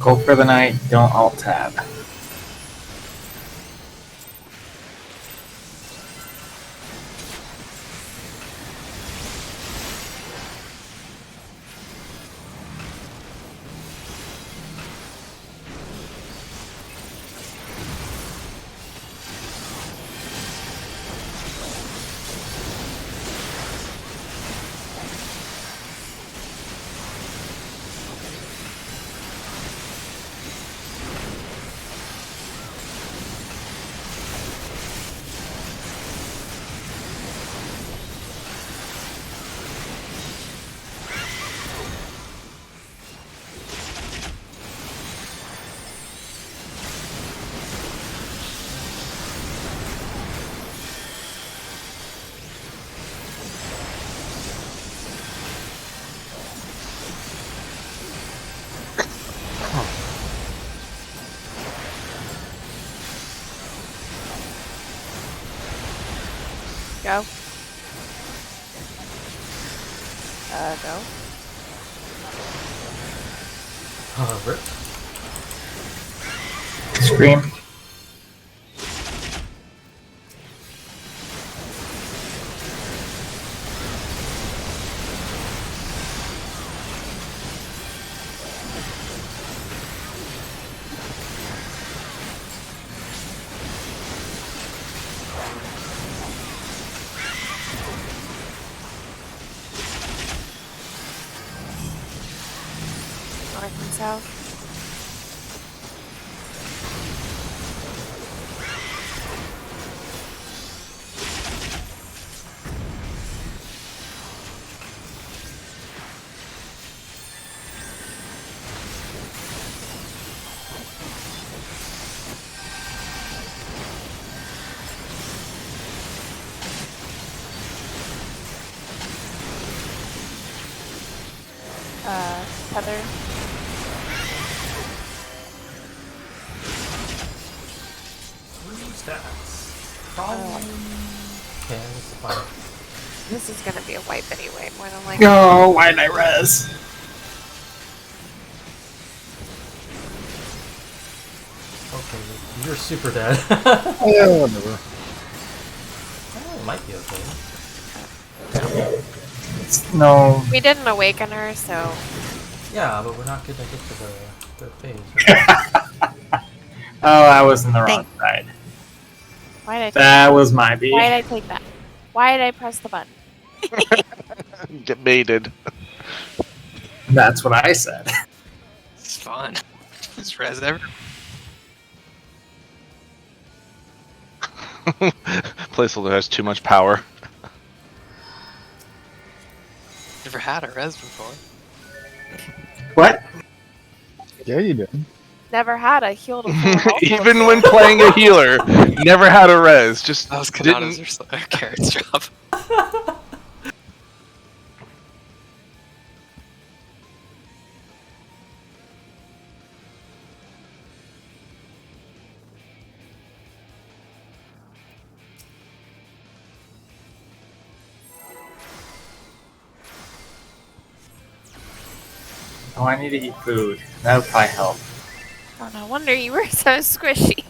Go for the night, don't alt tab. Go. Go. Hover. Scream. North and south. Tether. Stats. Problem. Okay, that's fine. This is gonna be a wipe anyway, more than likely. No, why did I res? Okay, you're super dead. Yeah, whatever. Oh, it might be okay. No. We didn't awaken her, so Yeah, but we're not gonna get to the phase. Right? Oh, I was in the wrong side. why did I take That was my B. Why did I take that? Why did I press the button? Get baited. That's what I said. It's fun. It's res ever. Placeholder has too much power. Never had a res before. What? Yeah, you did. Never had a heal to full health Even before. when playing a healer, never had a res. Just That was didn't. Kanata's carrot's job. Oh, I need to eat food. That would probably help. Oh, no wonder you were so squishy.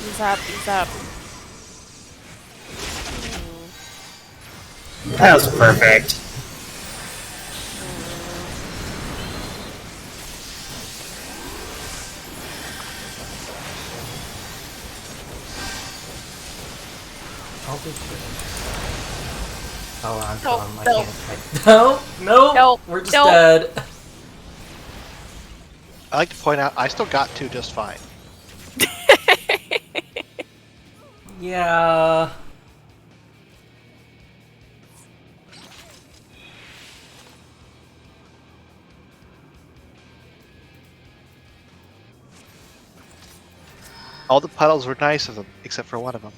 He's up, he's up. That was perfect. I'll be sure. Oh, I'm Nope, dumb. I nope. can't. No, no, Nope, we're just nope. dead. I like to point out, I still got to just fine. Yeah. All the puddles were nice of them, except for one of them.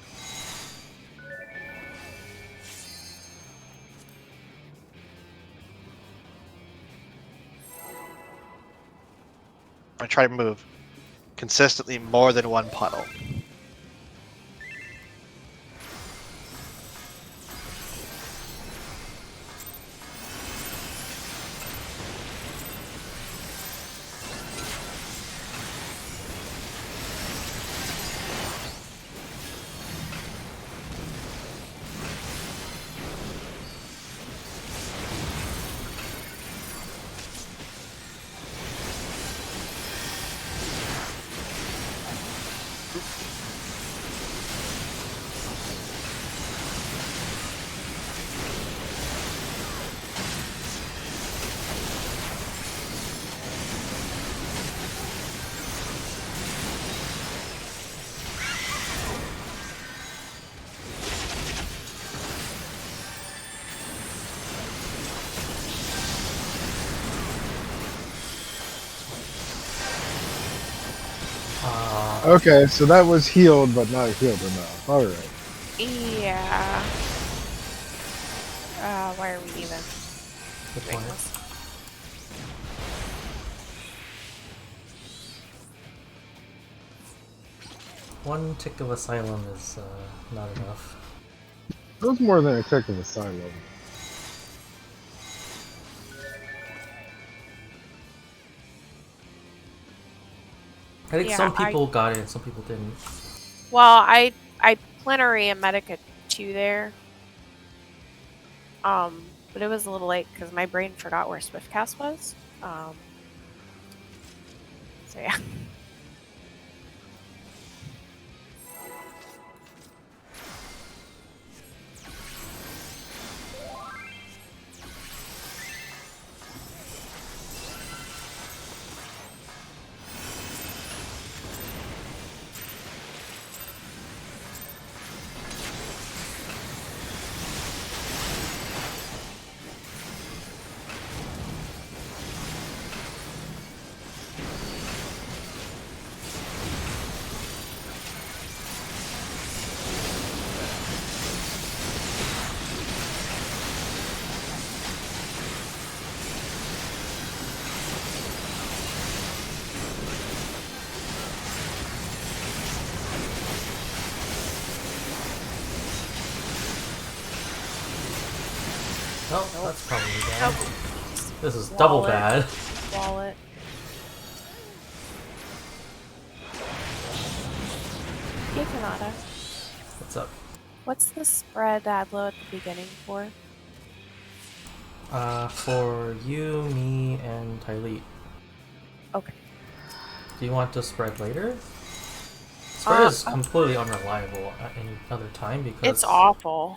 I try to move consistently more than one puddle. Okay, so that was healed, but not healed enough. Alright. Yeah. Why are we even? Good doing point. this? One tick of asylum is not enough. It was more than a tick of asylum. I think Yeah, some people got it and some people didn't. Well, I plenary and Medica 2 there. But it was a little late because my brain forgot where Swiftcast was. So yeah. Oh, that's probably bad. Oh, This is double Wallet. bad. wallet. Hey, Kanata. What's up? What's the spread Adlo at the beginning for? For you, me, and Tylee. Okay. Do you want to spread later? Spread is Uh, completely unreliable at any other time because It's awful.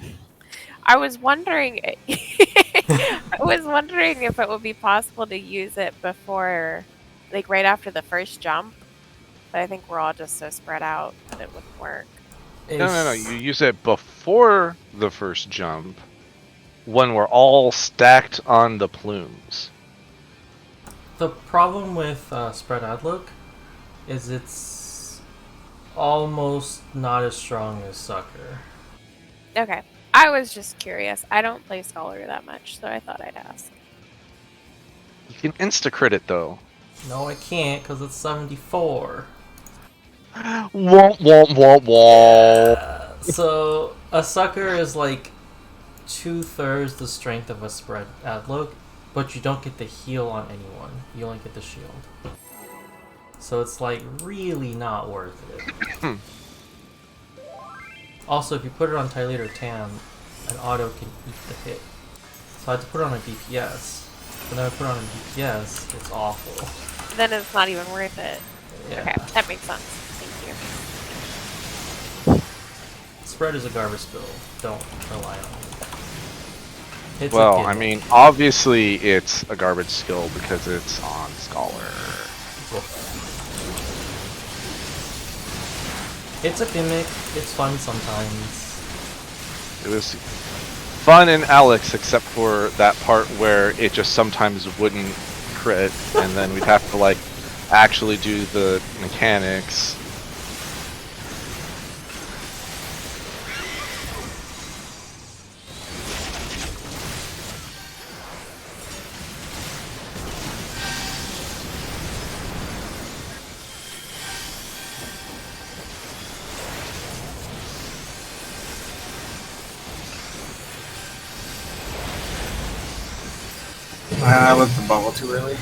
I was wondering. I was wondering if it would be possible to use it before, like right after the first jump. But I think we're all just so spread out that it wouldn't work. No. You use it before the first jump when we're all stacked on the plumes. The problem with spread outlook is it's almost not as strong as Sucker. Okay. I was just curious. I don't play Scholar that much, so I thought I'd ask. You can insta-crit it though. No, I can't because it's 74. Womp. So a Sucker is like 2/3 the strength of a spread outlook, but you don't get the heal on anyone. You only get the shield. So it's like really not worth it. Also, if you put it on Tylee or Tam, an auto can eat the hit. So I had to put it on a DPS. But then I put it on a DPS, it's awful. Then it's not even worth it. Yeah. Okay, that makes sense. Thank you. Spread is a garbage spill. Don't rely on it. It's a Well, gimmick. I mean, obviously it's a garbage skill because it's on Scholar. Oof. It's a gimmick. It's fun sometimes. It was fun in Alex, except for that part where it just sometimes wouldn't crit, and then we'd have to like actually do the mechanics. I left the bubble too early. It's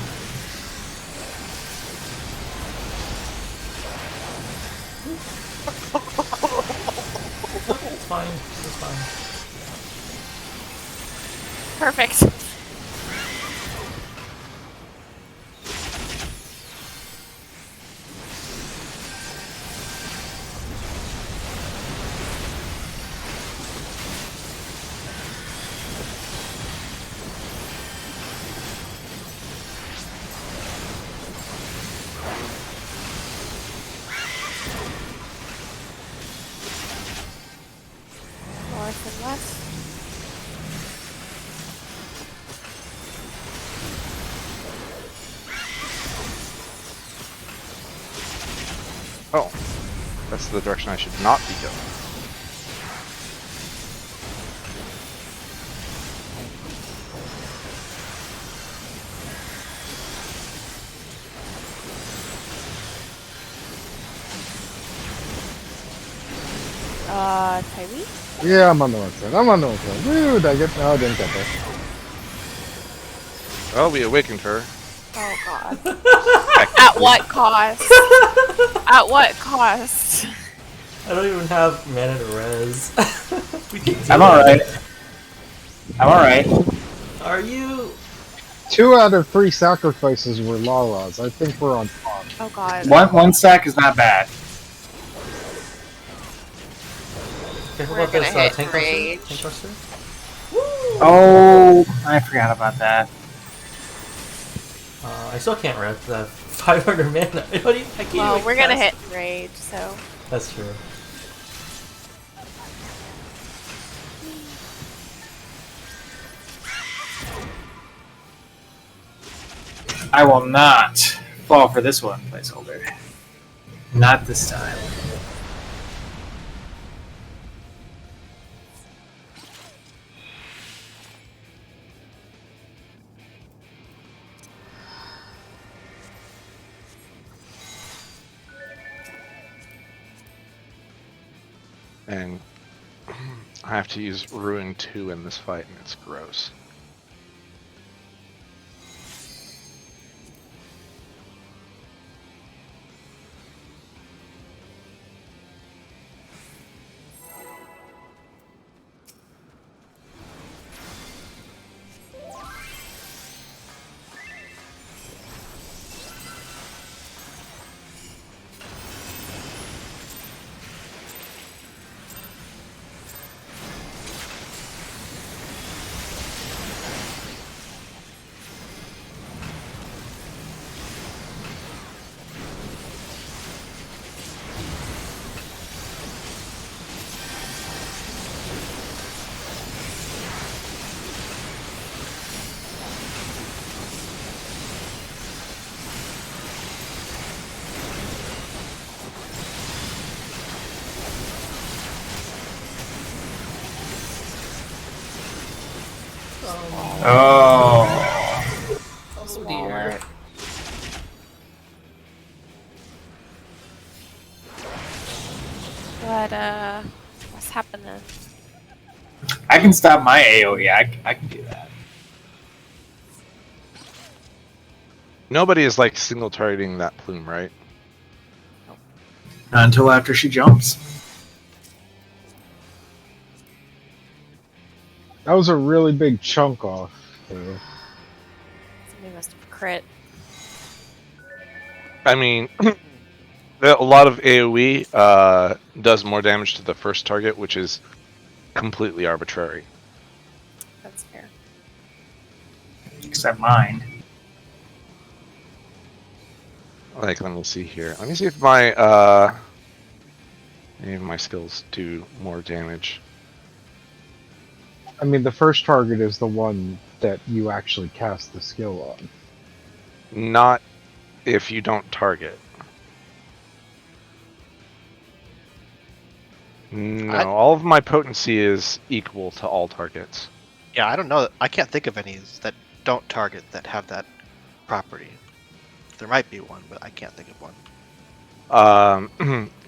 fine. It's fine. Perfect. North and west. Oh, that's the direction I should not be going. Tyree? Yeah, I'm on the right side. I'm on the right side. Woo, did I get? No, I didn't get there. Oh, we awakened her. Oh god. At what cost? At what cost? I don't even have mana to res. We can do I'm it. alright. I'm alright. Are you? 2 out of 3 sacrifices were Laura's. I think we're on par. Oh god. One stack is not bad. Careful We're about gonna this hit tank rage. roster. Tank roster. Oh, I forgot about that. I still can't res because I have 500 mana. I can't Well, even we're gonna cast- hit rage, so. That's true. I will not fall for this one, placeholder. Not this time. And I have to use Ruin 2 in this fight, and it's gross. Oh. Oh dear. But, what's happening? I can stop my AoE. I can do that. Nobody is like single targeting that plume, right? Not until after she jumps. That was a really big chunk off. Too. Somebody must have crit. I mean, a lot of AoE does more damage to the first target, which is completely arbitrary. That's fair. Except mine. Like, let me see here. Let me see if my Any of my skills do more damage. I mean, the first target is the one that you actually cast the skill on. Not if you don't target. No, all of my potency is equal to all targets. Yeah, I don't know. I can't think of any that don't target that have that property. There might be one, but I can't think of one.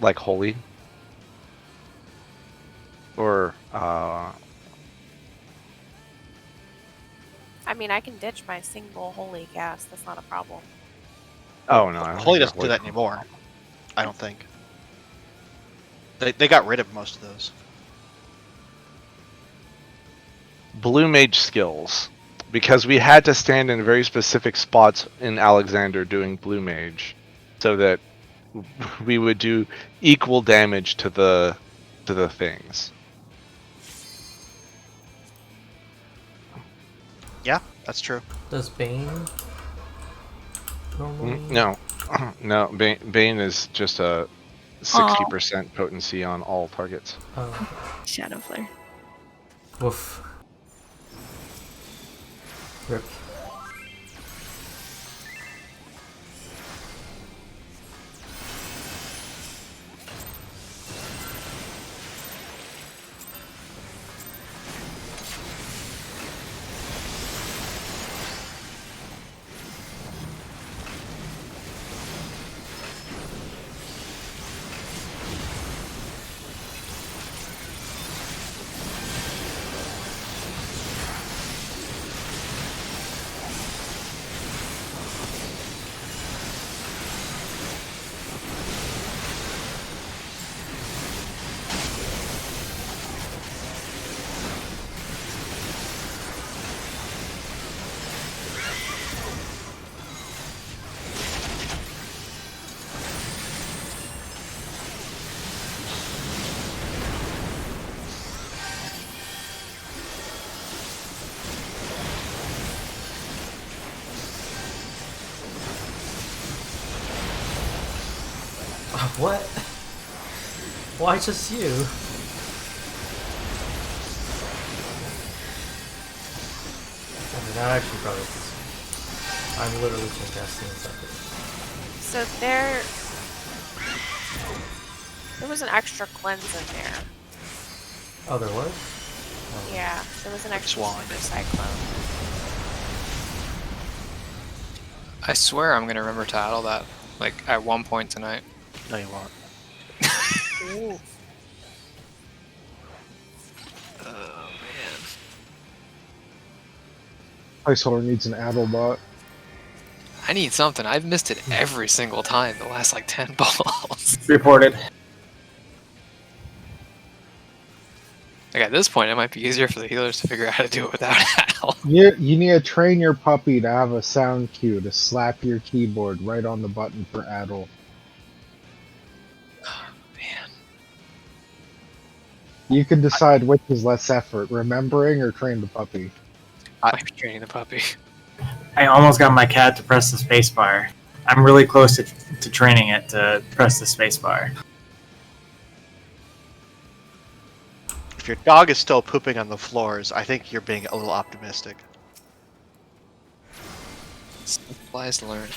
Like holy, or I mean, I can ditch my single holy cast. That's not a problem. oh no, I don't Holy think doesn't do that anymore. I don't think. They got rid of most of those. Blue mage skills, because we had to stand in very specific spots in Alexander doing blue mage, so that we would do equal damage to the things. Yeah, that's true. Does Bane normally? No, no. Bane is just a 60% potency on all targets. Shadow Flare. Woof. Rip. What? Why just you? I mean, that actually probably is. I'm literally just casting something. So there was an extra cleanse in there. Oh, there was? Yeah, there was an extra Swallowing super it. cyclone. I swear I'm gonna remember to add all that, like, at one point tonight. No, you won't. Ooh. Oh, man. Placeholder needs an Addlebot. I need something. I've missed it every single time the last, like, 10 balls. Reported. Like, at this point, it might be easier for the healers to figure out how to do it without Al. You need to train your puppy to have a sound cue to slap your keyboard right on the button for Addle. Man. You can decide which is less effort, remembering or train the puppy. I might be training the puppy. I almost got my cat to press the spacebar. I'm really close to training it to press the spacebar. If your dog is still pooping on the floors, I think you're being a little optimistic. Supplies to learn.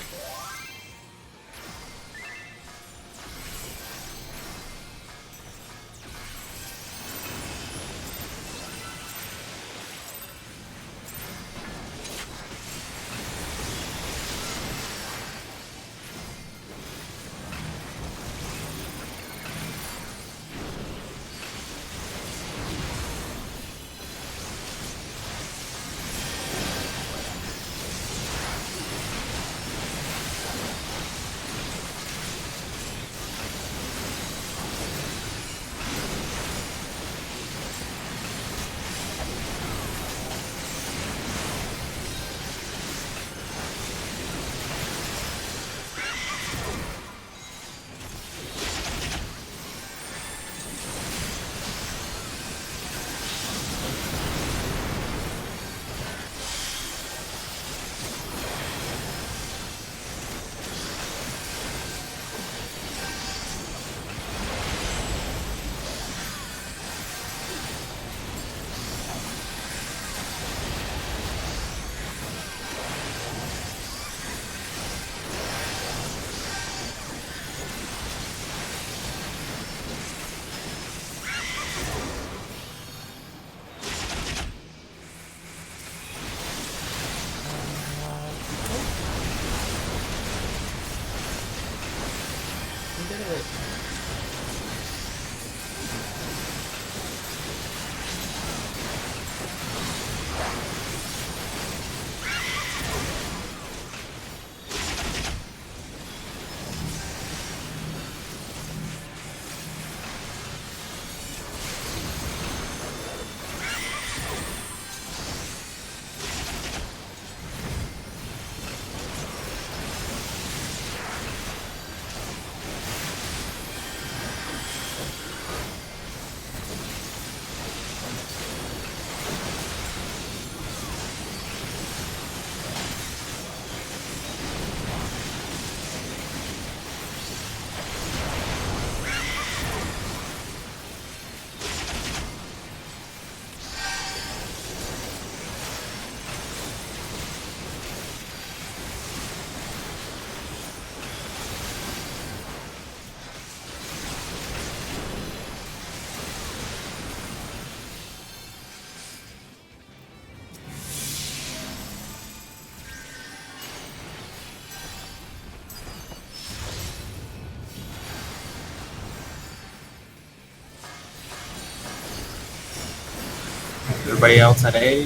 Everybody else at A.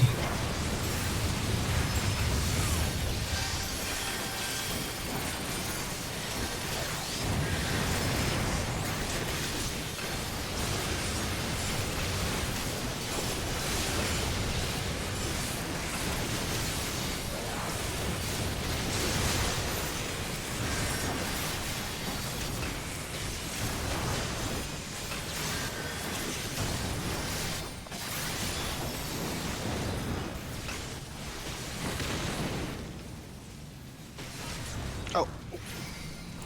Oh,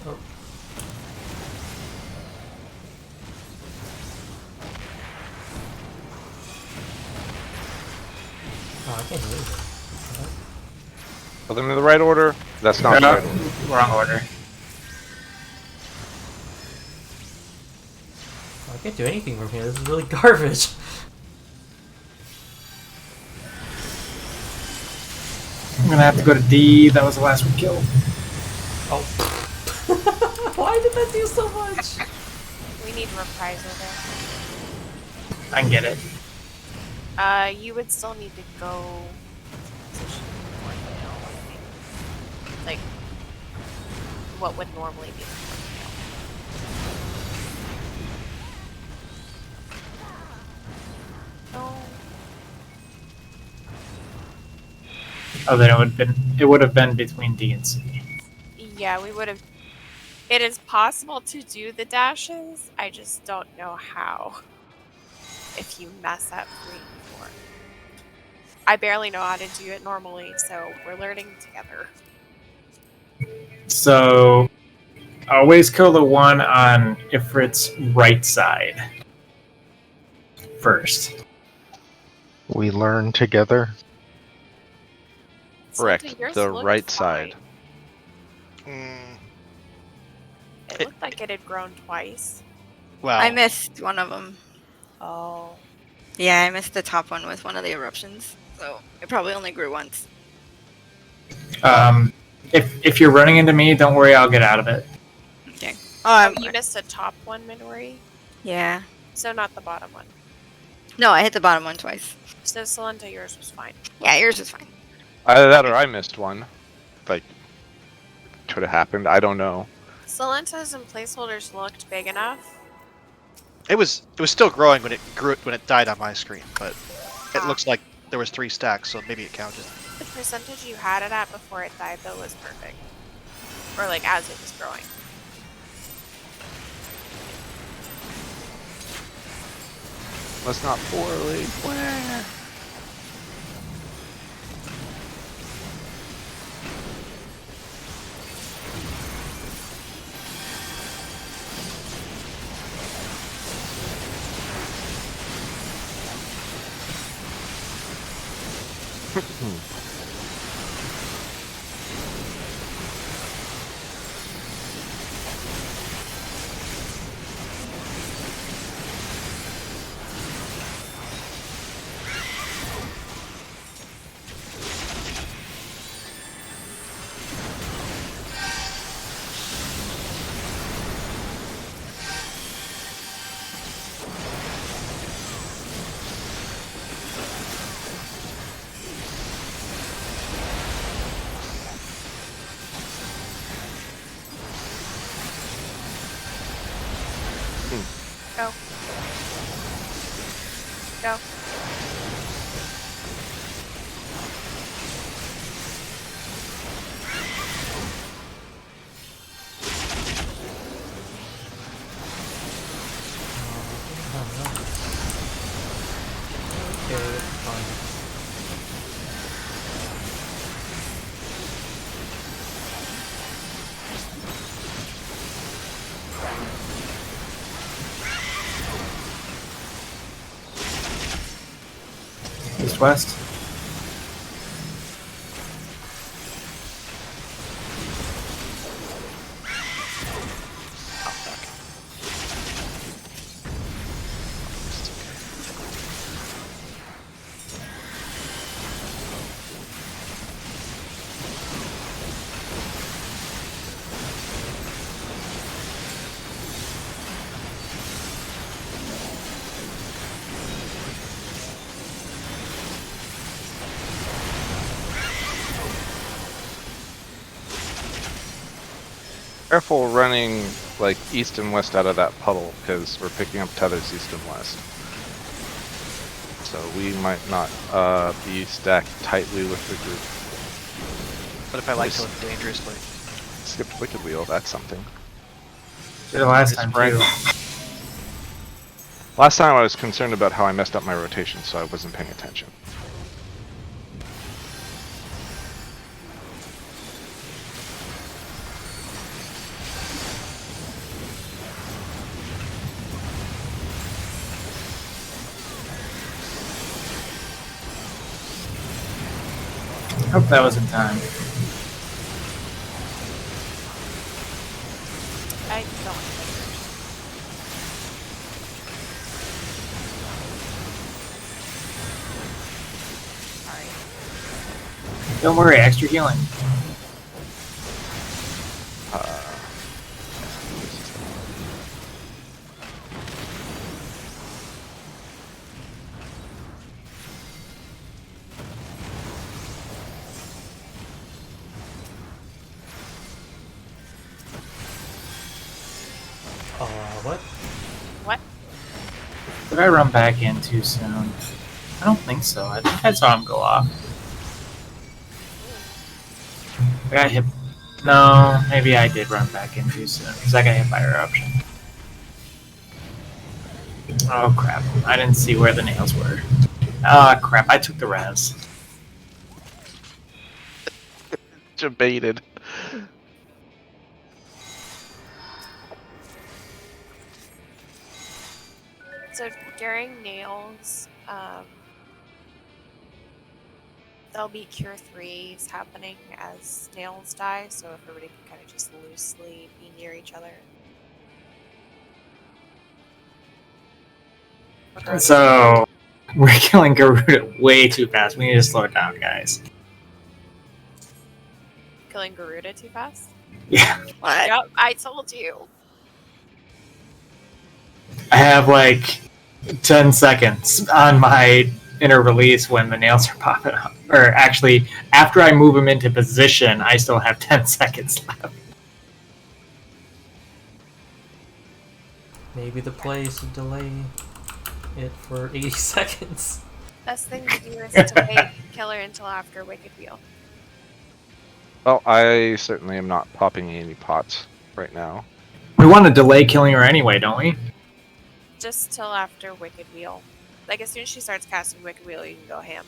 Oh. Oh, I can't do anything. Put them in the right order. That's not the right order. Wrong order. I can't do anything from here. This is really garbage. I'm gonna have to go to D. That was the last one killed. Oh. Why did that do so much? We need reprisal there. I can get it. You would still need to go position fourth nail, I think. Like, what would normally be the fourth nail. No. Oh, then it would have been between D and C. Yeah, we would have. It is possible to do the dashes. I just don't know how. If you mess up 3 and 4. I barely know how to do it normally, so we're learning together. So always kill the one on Ifrit's right side first. We learn together. Correct. Something- yours The looked right fine. side. It looked like it had grown twice. well. I missed one of them. Oh. Yeah, I missed the top one with one of the eruptions. So it probably only grew once. If you're running into me, don't worry, I'll get out of it. Okay. Oh, you missed the top one, Midori? Yeah. So not the bottom one. No, I hit the bottom one twice. So Salenta, yours was fine. Yeah, yours was fine. Either that or I missed one. Like, could have happened. I don't know. Salenta's and placeholders looked big enough. It was still growing when it died on my screen, but it looks like there was 3 stacks, so maybe it counted. The percentage you had it at before it died, though, was perfect. Or, like, as it was growing. Let's not poorly. Where? Go. Go. Okay, that's fine. East west. careful running like east and west out of that puddle because we're picking up tethers east and west. So we might not be stacked tightly with the group. What if I like to live dangerously? Skipped Wicked Wheel, that's something. Did it last time too. Last time I was concerned about how I messed up my rotation, so I wasn't paying attention. Hope that was in time. I don't think. Sorry. Don't worry, extra healing. What? What? Did I run back in too soon? I don't think so. I think I saw him go off. I got hit. No, maybe I did run back in too soon because I got hit by eruption. Oh crap! I didn't see where the nails were. Ah crap! I took the res. Debated. So during nails, there'll be cure 3s happening as nails die, so everybody can kind of just loosely be near each other. So we're killing Garuda way too fast. We need to slow it down, guys. Killing Garuda too fast? Yeah, What? Yep, I told you. I have like 10 seconds on my inner release when the nails are popping up. Or actually, after I move them into position, I still have 10 seconds left. Maybe the play is to delay it for 80 seconds. Best thing to do is to wait killer until after Wicked Wheel. Well, I certainly am not popping any pots right now. We want to delay killing her anyway, don't we? Just till after Wicked Wheel. Like, as soon as she starts casting Wicked Wheel, you can go ham.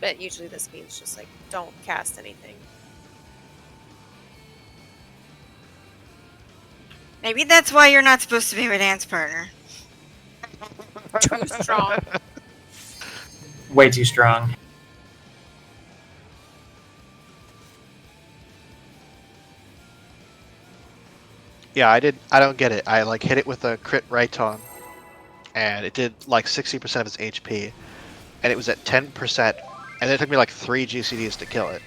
But usually this means just, like, don't cast anything. Maybe that's why you're not supposed to be my dance partner. Too strong. Way too strong. Yeah, I don't get it. I like hit it with a crit Raiton, and it did like 60% of its HP, and it was at 10%, and it took me like 3 GCDs to kill it.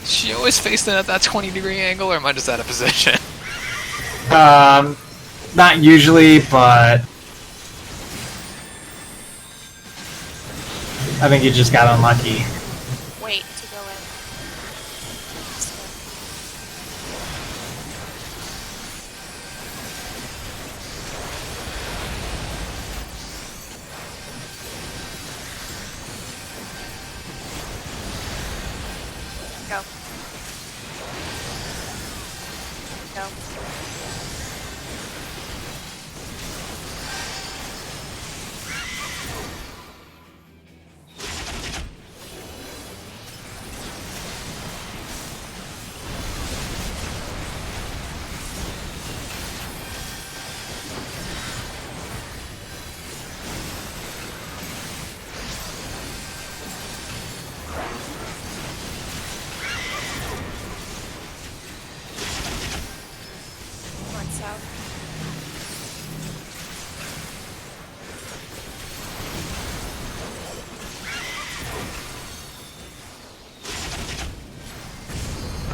She always faced it at that 20-degree angle, or am I just out of position? Not usually, but I think you just got unlucky. Wait to go in. Go. Go.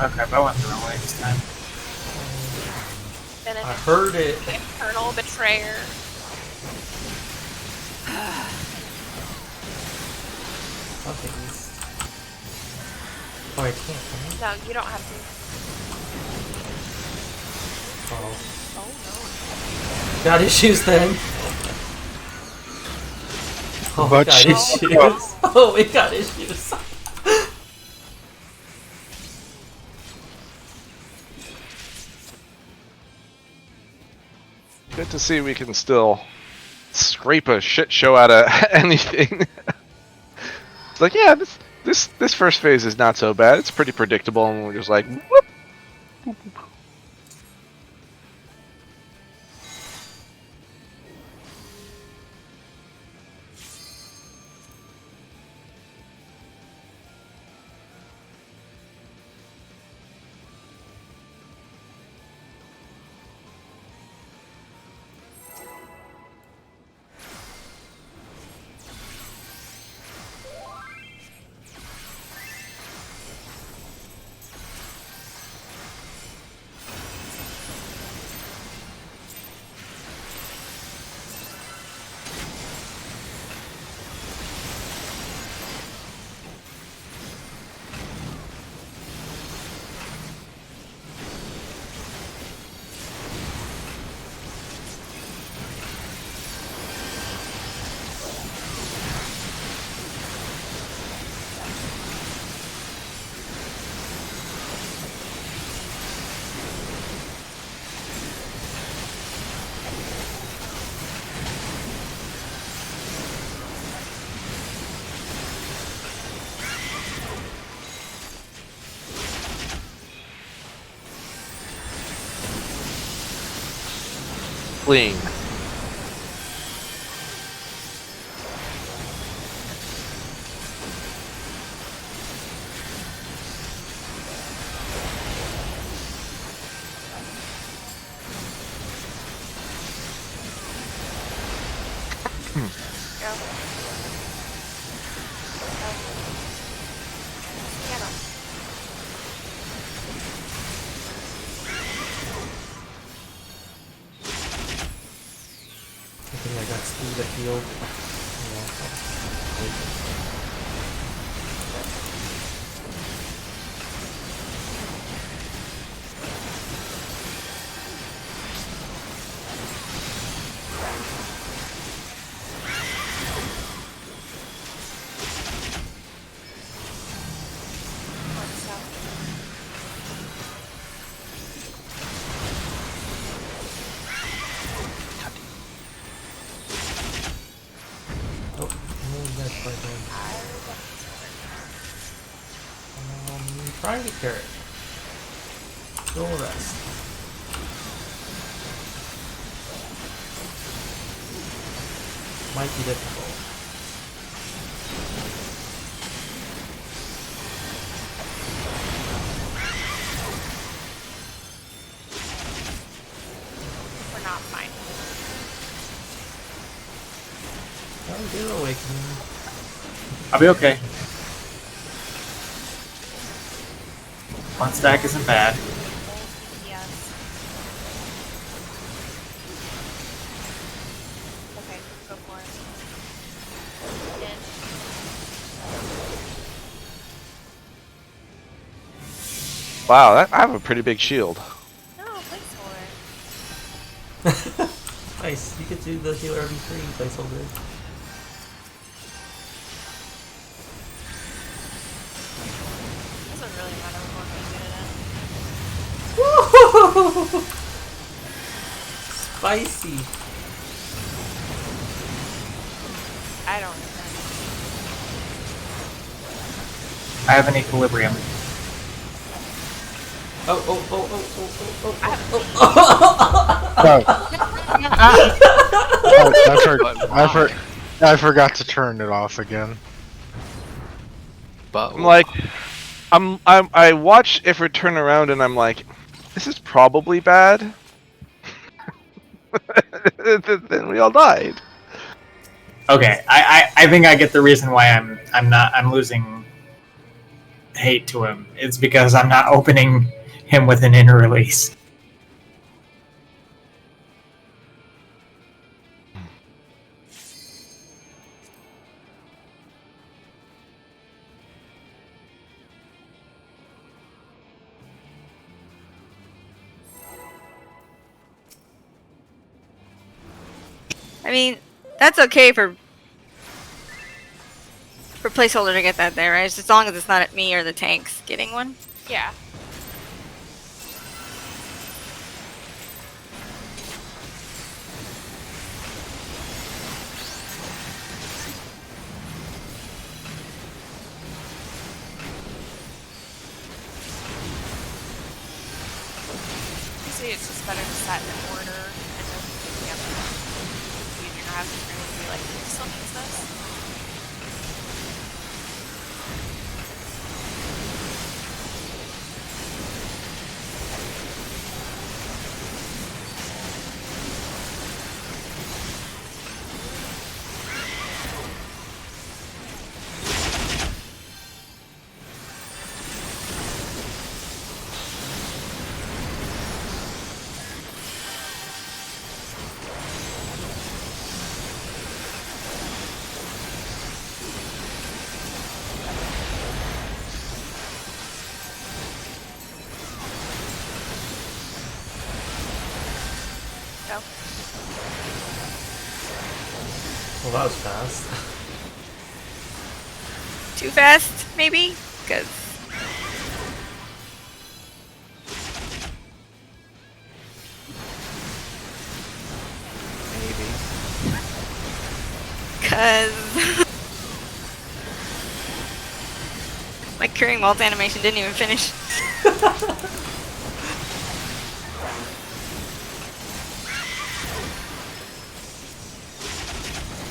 Okay, but I went the wrong way this time. Then I heard it. Infernal betrayer. Okay, these. Oh, I can't. Can No, you don't have to. I? Oh. Oh Got issues then. Oh, we But got she- issues. Oh, we got issues. Good to see we can still scrape a shit show out of anything. It's like, yeah, this first phase is not so bad. It's pretty predictable, and we're just like, whoop. Fleeing. I think I got Steve that healed. Oh, no, that's right there. Try and get carrot. Go rest. Might be difficult. We're not fine. Oh, dear awakening. I'll be okay. One stack isn't bad. Yes. Okay, go for it. Wow, I have a pretty big shield. No, placeholder. Nice, you get to do the healer every 3 placeholder. Doesn't really matter what we do to Spicy. I don't know. I have an equilibrium. Oh, oh, oh, oh, oh, oh, oh, Oh. I forgot to turn it off again. But I'm like, I watch if it turn around, and I'm like, this is probably bad. Then we all died. Okay, I think I get the reason why I'm losing hate to him. It's because I'm not opening him with an inner release. I mean, that's okay for placeholder to get that there, right? Just as long as it's not at me or the tanks getting one. Yeah. Usually it's just better to set in order and then using your hazard frame and be like, who still needs this? Go. Well, that was fast. Too fast, maybe? Because Maybe. my curing vault animation didn't even finish.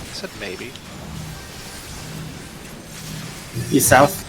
I said maybe. East south.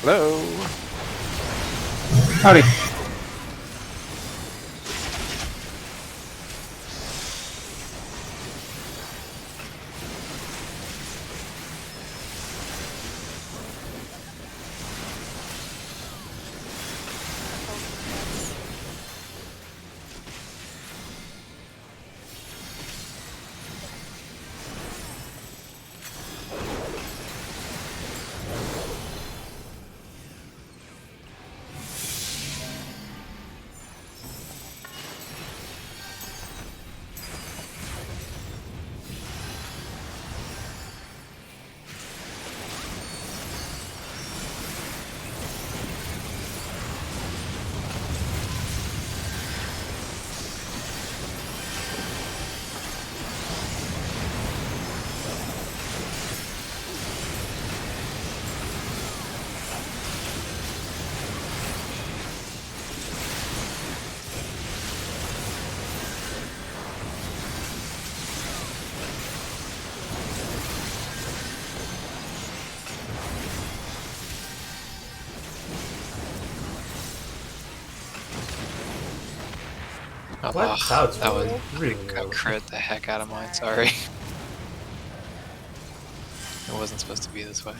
Hello. Howdy. What? That was That was really I low. crit the heck out of mine. Sorry. It wasn't supposed to be this way.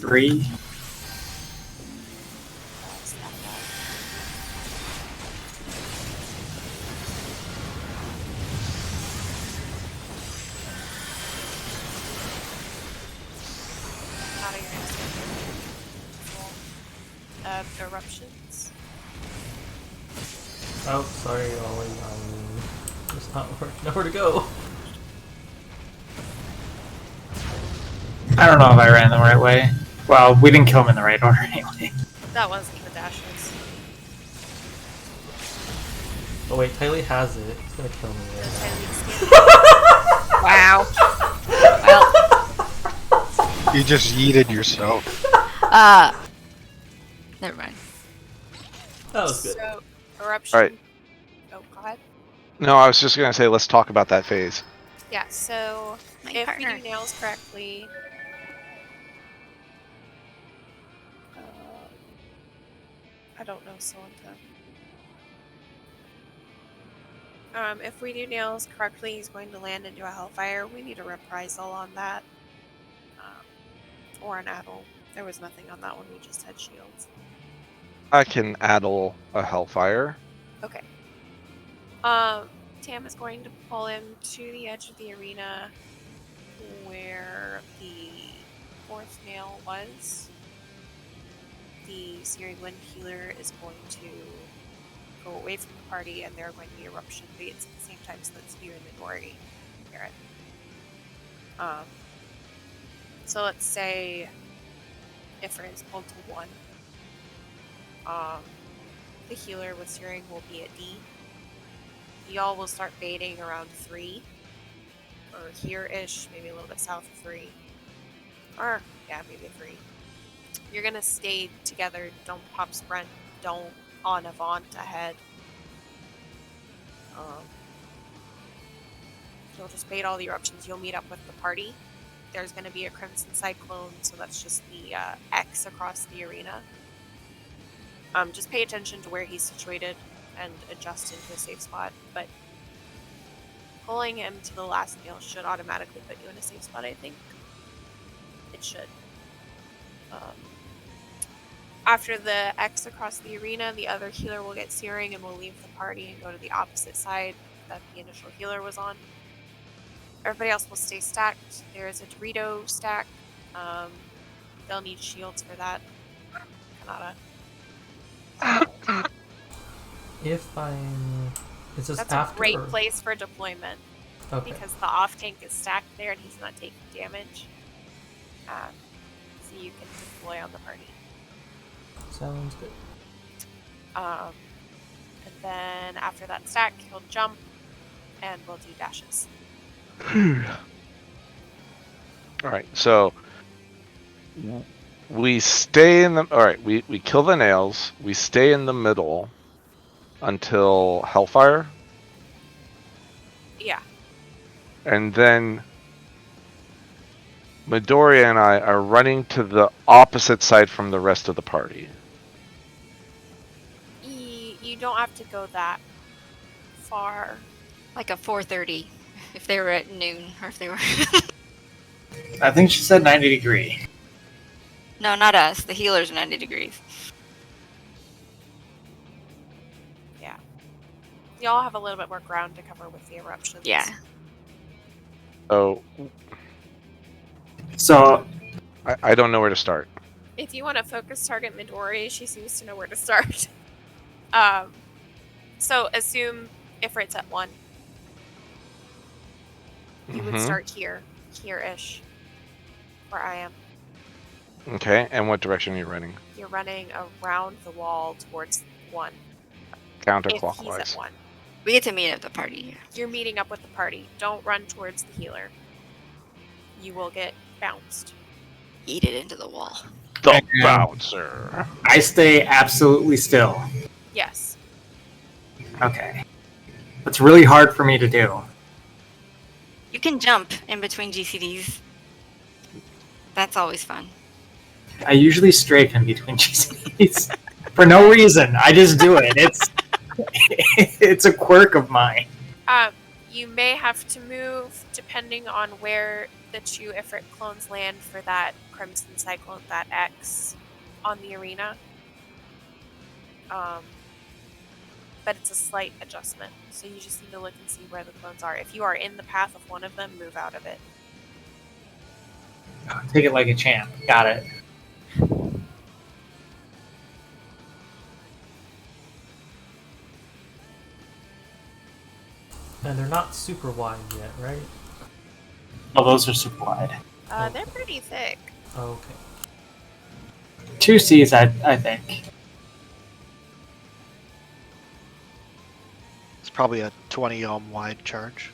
Three. Out of your instant. Eruptions. Oh, sorry, Ollie. There's nowhere to go. I don't know if I ran the right way. Well, we didn't kill him in the right order anyway. That wasn't the dashes. Oh wait, Tylee has it. He's gonna kill me The there. Tylee Wow. Well, You just yeeted yourself. never mind. That was good. So, eruption. Alright. Oh, go ahead. No, I was just gonna say, let's talk about that phase. Yeah, so My if partner. we do nails correctly, I don't know Solanta. If we do nails correctly, he's going to land into a Hellfire. We need a reprisal on that. Or an Addle. There was nothing on that one, we just had shields. I can addle a Hellfire. Okay. Tam is going to pull him to the edge of the arena where the fourth nail was. The Searing Wind Healer is going to go away from the party, and there are going to be eruption baits at the same time, so that's you and Midori. Garrett. So let's say Ifrit is pulled to 1. The healer with Searing will be at D. Y'all will start baiting around 3. Or here-ish, maybe a little bit south of 3. Or, yeah, maybe 3. You're gonna stay together, don't pop sprint, don't on avant ahead. You'll just bait all the eruptions, you'll meet up with the party. There's gonna be a Crimson Cyclone, so that's just the X across the arena. Just pay attention to where he's situated and adjust into a safe spot, but pulling him to the last nail should automatically put you in a safe spot, I think. It should. After the X across the arena, the other healer will get Searing and will leave the party and go to the opposite side that the initial healer was on. Everybody else will stay stacked. There is a Dorito stack. They'll need shields for that. Kanata. If I'm... Is this That's after a great or... place for deployment Okay. because the off tank is stacked there and he's not taking damage. So you can deploy on the party. Sounds good. And then after that stack, he'll jump and we'll do dashes. Alright, so we stay in the... Alright, we kill the nails, we stay in the middle until Hellfire, Yeah. and then Midori and I are running to the opposite side from the rest of the party. You don't have to go that far. Like a 4:30, if they were at noon, or if they were. I think she said 90 degree. No, not us. The healers are 90 degrees. Yeah. Y'all have a little bit more ground to cover with the eruptions. Yeah. So I don't know where to start. If you want to focus target Midori, she seems to know where to start. So assume Ifrit's at 1. You would start here-ish, where I am. Okay, and what direction are you running? You're running around the wall towards 1. Counterclockwise. If he's at 1. We get to meet at the party. You're meeting up with the party. Don't run towards the healer. You will get bounced. Eat it into the wall. The bouncer. I stay absolutely still. Yes. Okay. That's really hard for me to do. You can jump in between GCDs. That's always fun. I usually strafe in between GCs for no reason. I just do it. It's a quirk of mine. You may have to move depending on where the 2 Ifrit clones land for that Crimson Cyclone, that X on the arena. But it's a slight adjustment, so you just need to look and see where the clones are. If you are in the path of one of them, move out of it. Take it like a champ. Got it. And they're not super wide yet, right? Oh, those are super wide. They're pretty thick. Okay. 2 Cs, I think. probably a 20 ohm wide charge.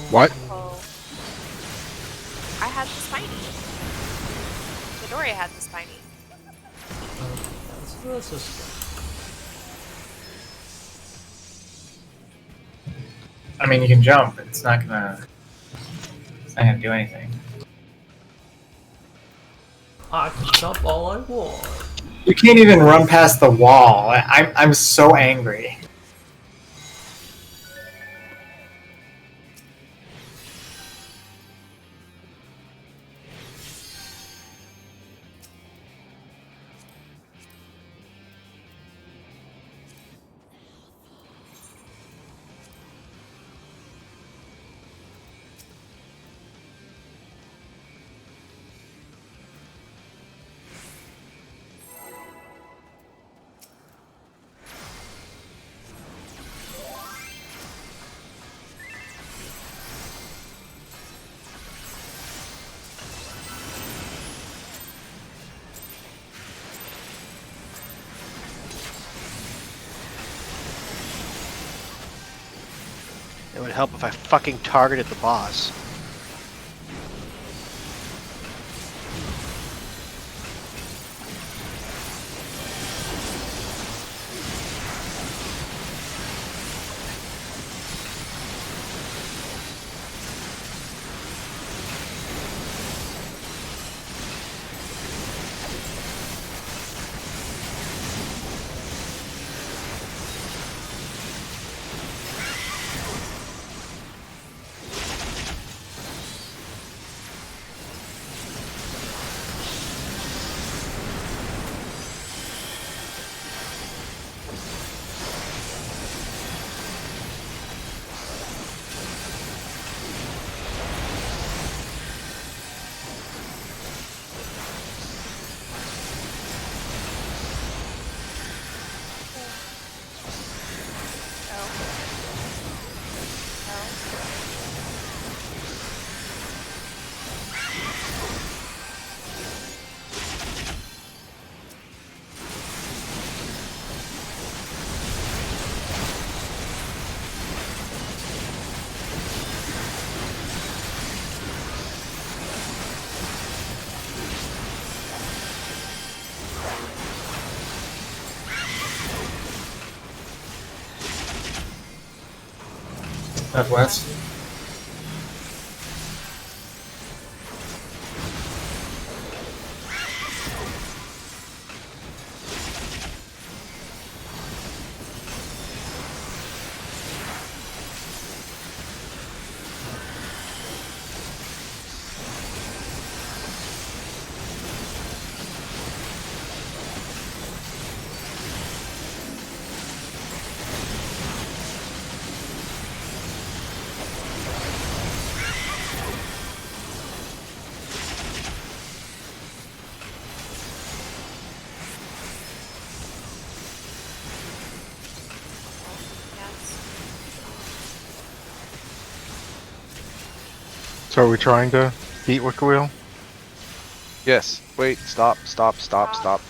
What? Oh. I had the spiny. Midori had the spiny. Let's just I mean, you can jump. It's not gonna do anything. I can jump all I want. You can't even run past the wall. I'm so angry. It would help if I fucking targeted the boss. Northwest. So are we trying to beat Wicker Wheel? Yes. Wait. Stop. Stop. Stop. Stop.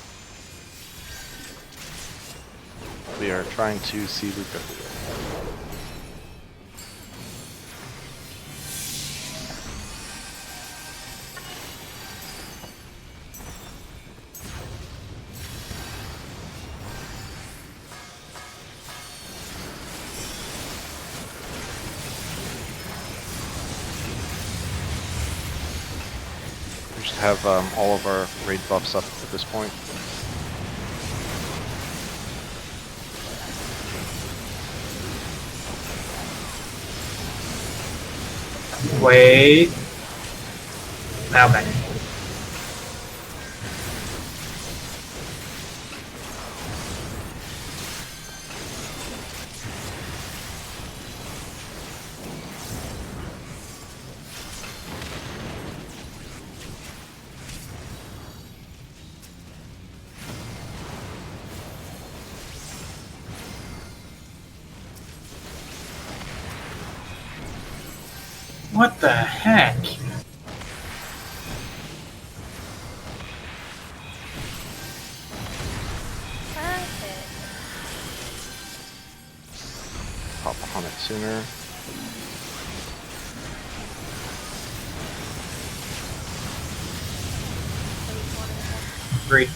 We are trying to see Luca. We should have all of our raid buffs up at this point. Wait. Okay. What the heck? Perfect. Hop on it sooner. Three.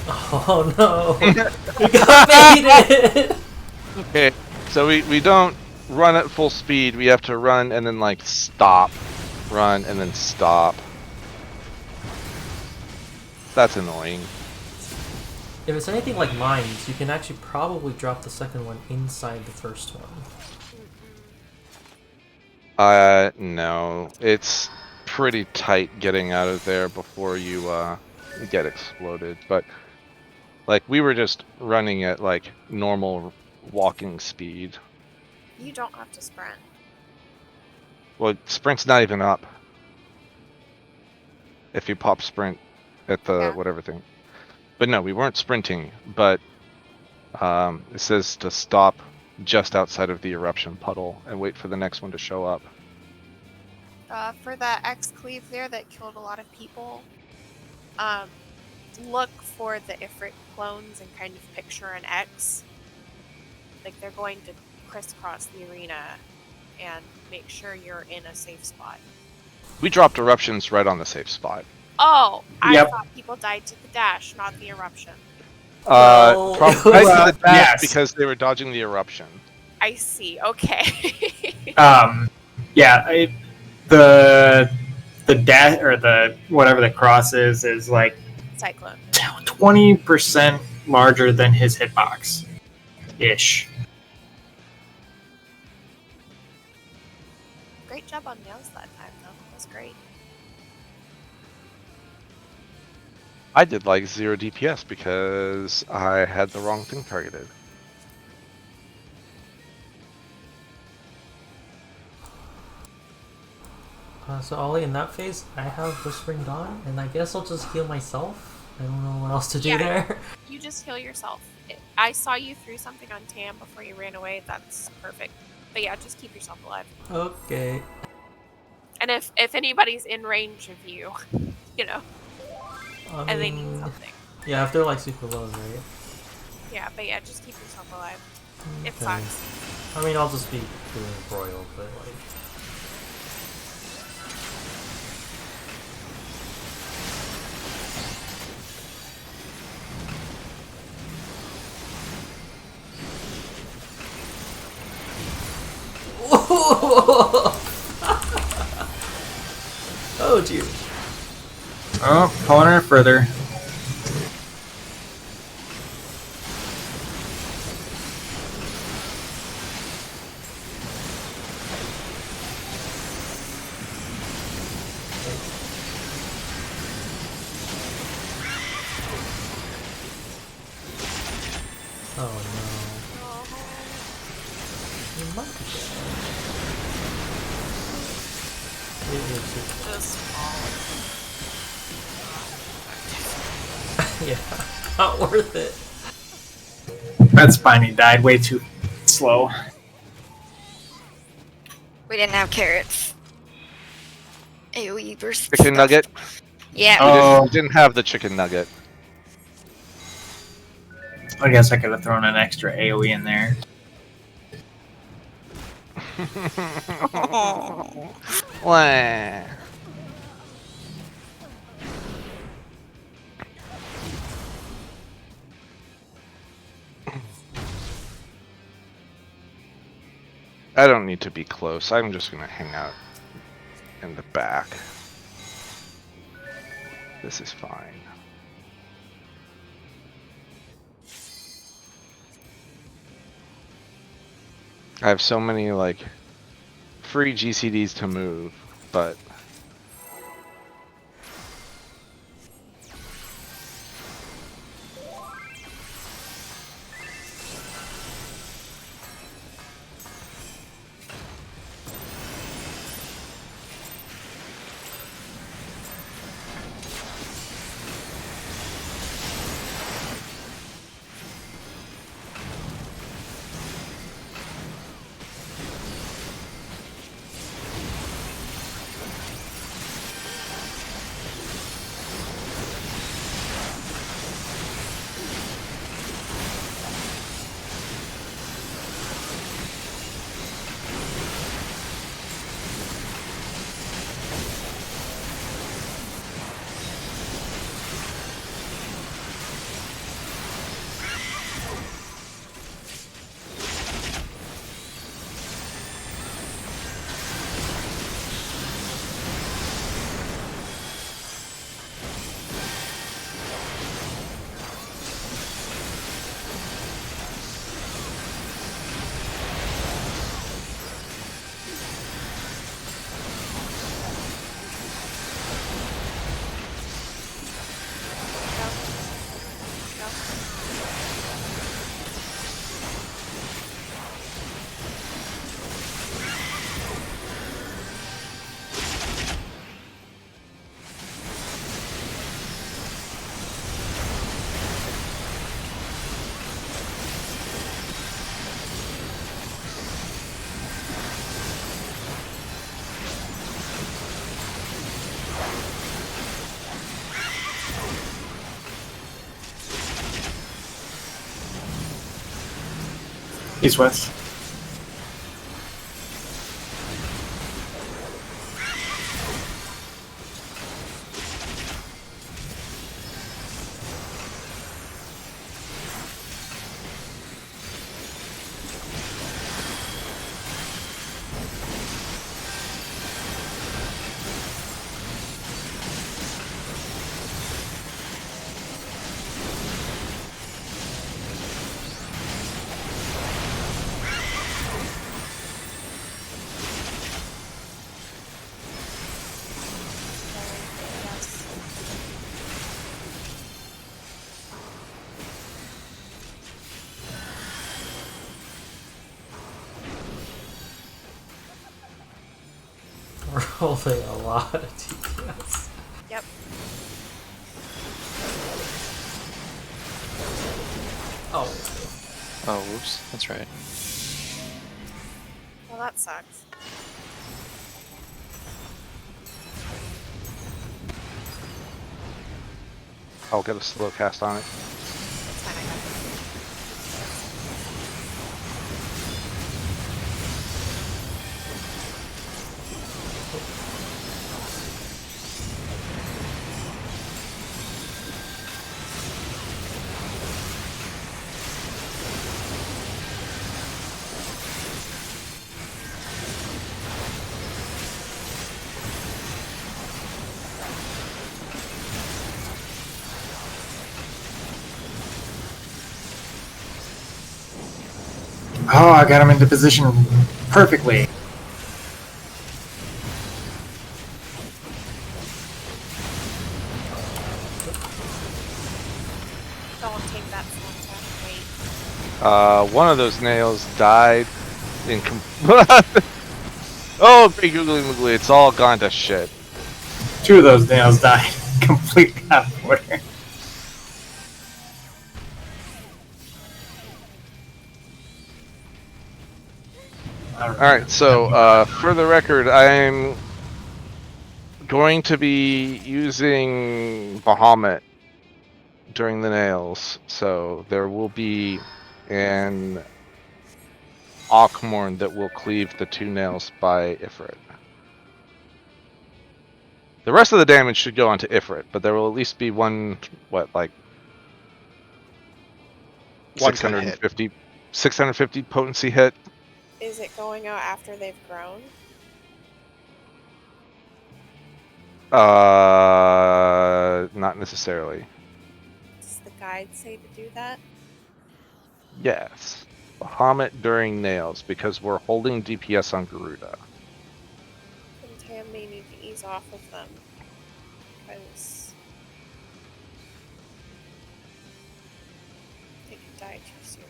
Oh no! We made it! Okay, so we don't run at full speed. We have to run and then like stop, run and then stop. That's annoying. If it's anything like mines, you can actually probably drop the second one inside the first one. No, it's pretty tight getting out of there before you get exploded. But like we were just running at like normal walking speed. You don't have to sprint. Well, sprint's not even up. If you pop sprint at the Yeah. whatever thing. But no, we weren't sprinting, but it says to stop just outside of the eruption puddle and wait for the next one to show up. For that X-Cleave there that killed a lot of people, look for the Ifrit clones and kind of picture an X. Like they're going to crisscross the arena and make sure you're in a safe spot. We dropped eruptions right on the safe spot. Oh, I Yep. thought people died to the dash, not the eruption. Well, Probably to the dash yes. because they were dodging the eruption. I see. Okay. Yeah, the dash or the whatever the cross is like Cyclone. 20% larger than his hitbox, ish. Great job on nails that time, though. That was great. I did like 0 DPS because I had the wrong thing targeted. So Ollie, in that phase, I have Whispering Dawn, and I guess I'll just heal myself. I don't know what else to do Yeah. there. You just heal yourself. I saw you through something on Tam before you ran away. That's perfect. But yeah, just keep yourself alive. Okay. And if anybody's in range of you, you know, I and they mean, need something. yeah, if they're like super low, right? Yeah, but yeah, just keep yourself alive. It Okay. sucks. I mean, I'll just be doing Royal, but like... Oh, dear. Oh, pulling her further. Oh no. You might be dead. Just fall. Yeah, not worth it. That's fine. He died way too slow. We didn't have carrots. AoE burst. Chicken stuff. nugget? Yeah. Oh. We didn't have the chicken nugget. I guess I could have thrown an extra AoE in there. Oh. Wah. I don't need to be close. I'm just gonna hang out in the back. This is fine. I have so many like free GCDs to move, but East west. We're rolling a lot of TPS. Yep. Oh. Oh, whoops. That's right. Well, that sucks. I'll get a slow cast on it. That's fine, I got it. Oh, I got him into position perfectly. Don't take that small wait. One of those nails died in oh, great googly moogly, it's all gone to shit. 2 of those nails died completely out of order. Alright, so for the record, I'm going to be using Bahamut during the nails, so there will be an Akhmorn that will cleave the 2 nails by Ifrit. The rest of the damage should go onto Ifrit, but there will at least be one, what, like One good hit. 650 potency hit Is it going out after they've grown? Not necessarily. Does the guide say to do that? Yes. Bahamut during nails, because we're holding DPS on Garuda. Then Tam may need to ease off of them. Because they could die too soon.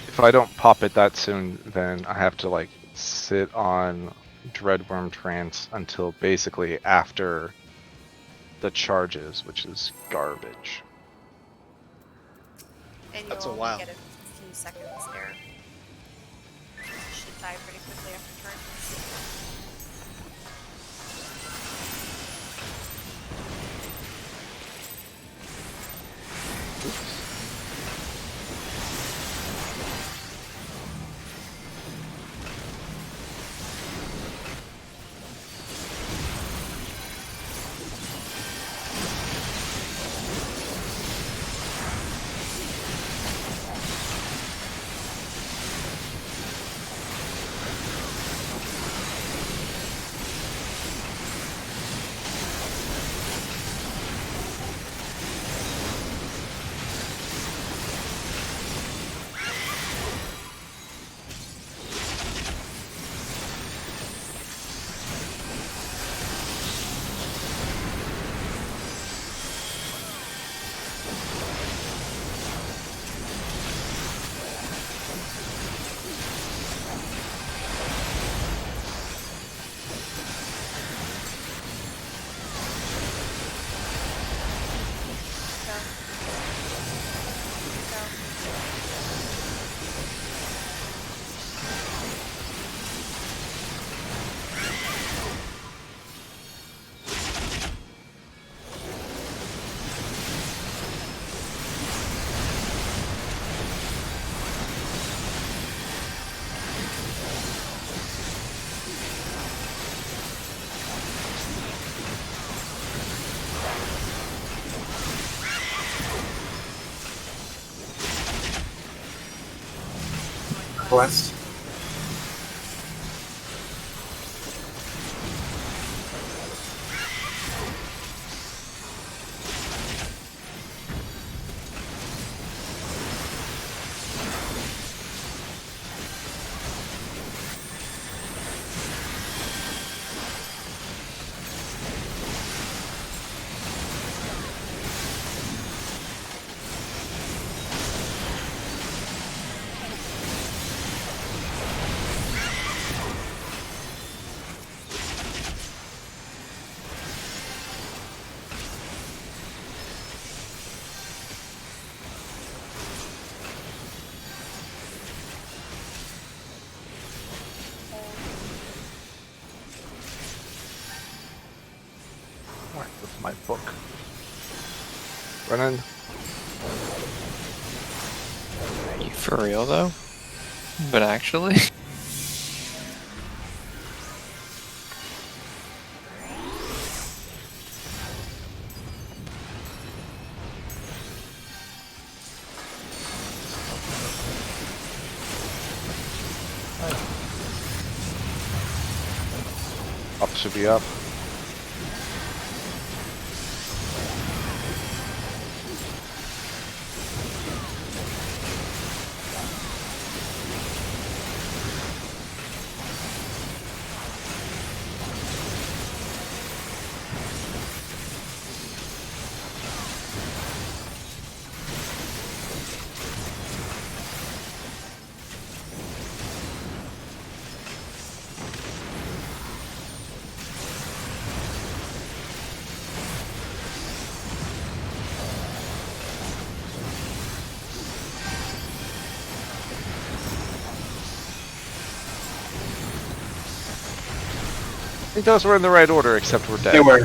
If I don't pop it that soon, then I have to like sit on Dreadworm Trance until basically after the charges, which is garbage. And That's you'll a only while. get a few seconds there. You should die pretty quickly after charges. Quest. With my book. Brennan? Are you for real though? But actually? Up should be up. I think those were in the right order, except we're dead. They were.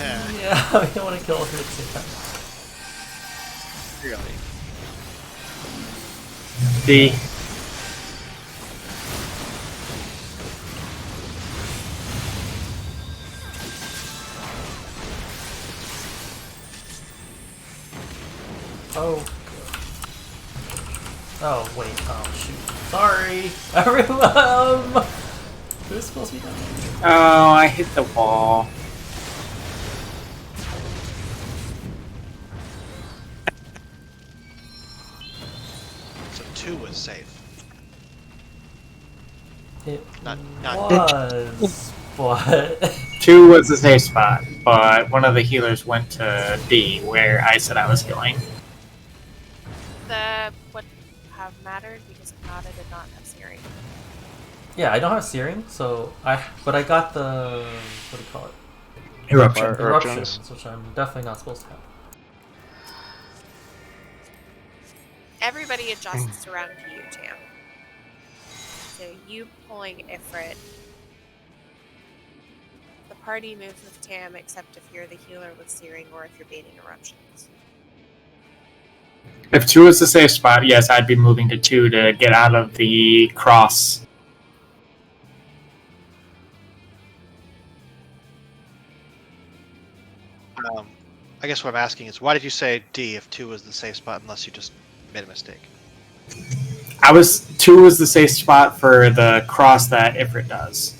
Yeah, I don't want to kill him at the same time. Really. D. Oh. Oh, wait. Oh, shoot. Sorry, everyone. Who's supposed to be done? Oh, I hit the wall. So 2 was safe. It Not was, but 2 was the safe spot, but one of the healers went to D, where I said I was healing. The would have mattered because if not, I did not have searing. yeah, I don't have searing, so but I got the what do you call it? Eruption. Eruptions. Which I'm definitely not supposed to have. Everybody adjusts around you, Tam. So you pulling Ifrit. The party moves with Tam except if you're the healer with searing or if you're baiting eruptions. If 2 is the safe spot, yes, I'd be moving to 2 to get out of the cross. I guess what I'm asking is, why did you say D if 2 was the safe spot unless you just made a mistake? 2 was the safe spot for the cross that Ifrit does.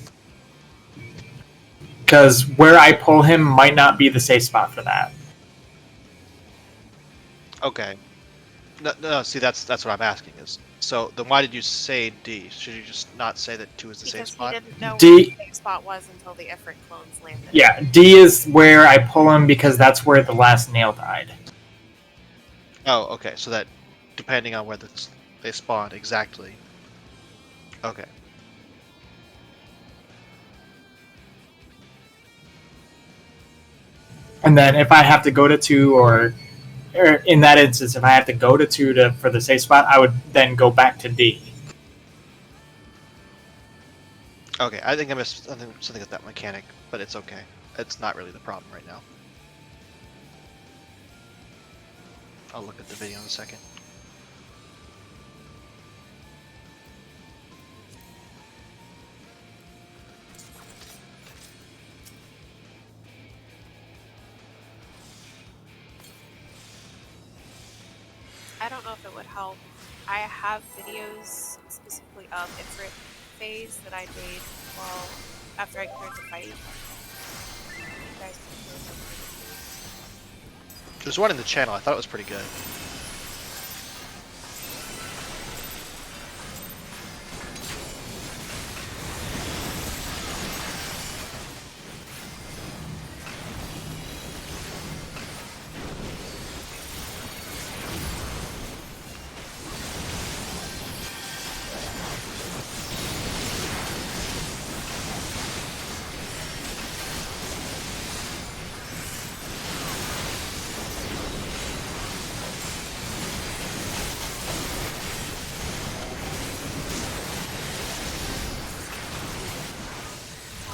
Because where I pull him might not be the safe spot for that. Okay. No, see, that's what I'm asking is, so then why did you say D? Should you just not say that 2 is the safe Because he spot? didn't know D- where the safe spot was until the Ifrit clones landed. Yeah, D is where I pull him because that's where the last nail died. Oh, okay, so that, depending on where they spawned, exactly. Okay. And then if I have to go to 2 or in that instance, if I have to go to 2 for the safe spot, I would then go back to D. Okay, I think I missed something with that mechanic, but it's okay. It's not really the problem right now. I'll look at the video in a second. I don't know if it would help. I have videos specifically of Ifrit phase that I made after I cleared the fight. You guys can go look. There's one in the channel. I thought it was pretty good.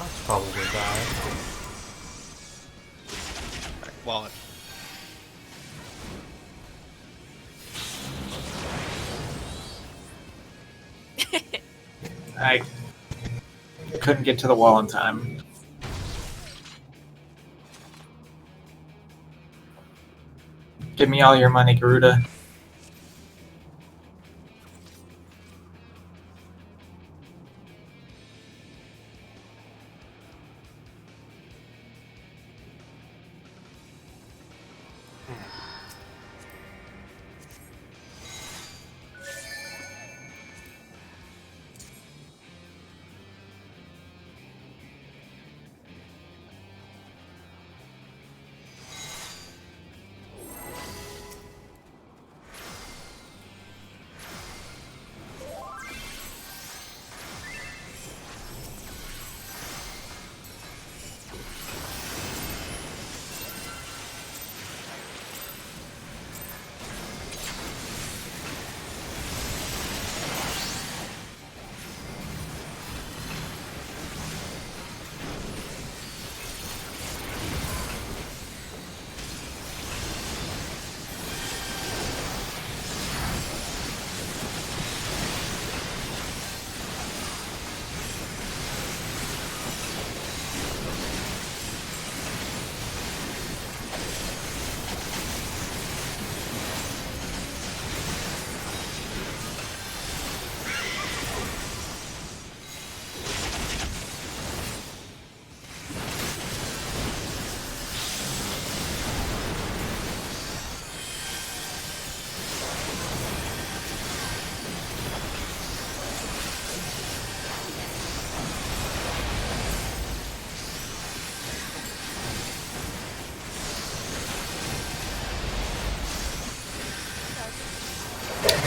I'll probably die. Alright, wallet. I couldn't get to the wall in time. Give me all your money, Garuda.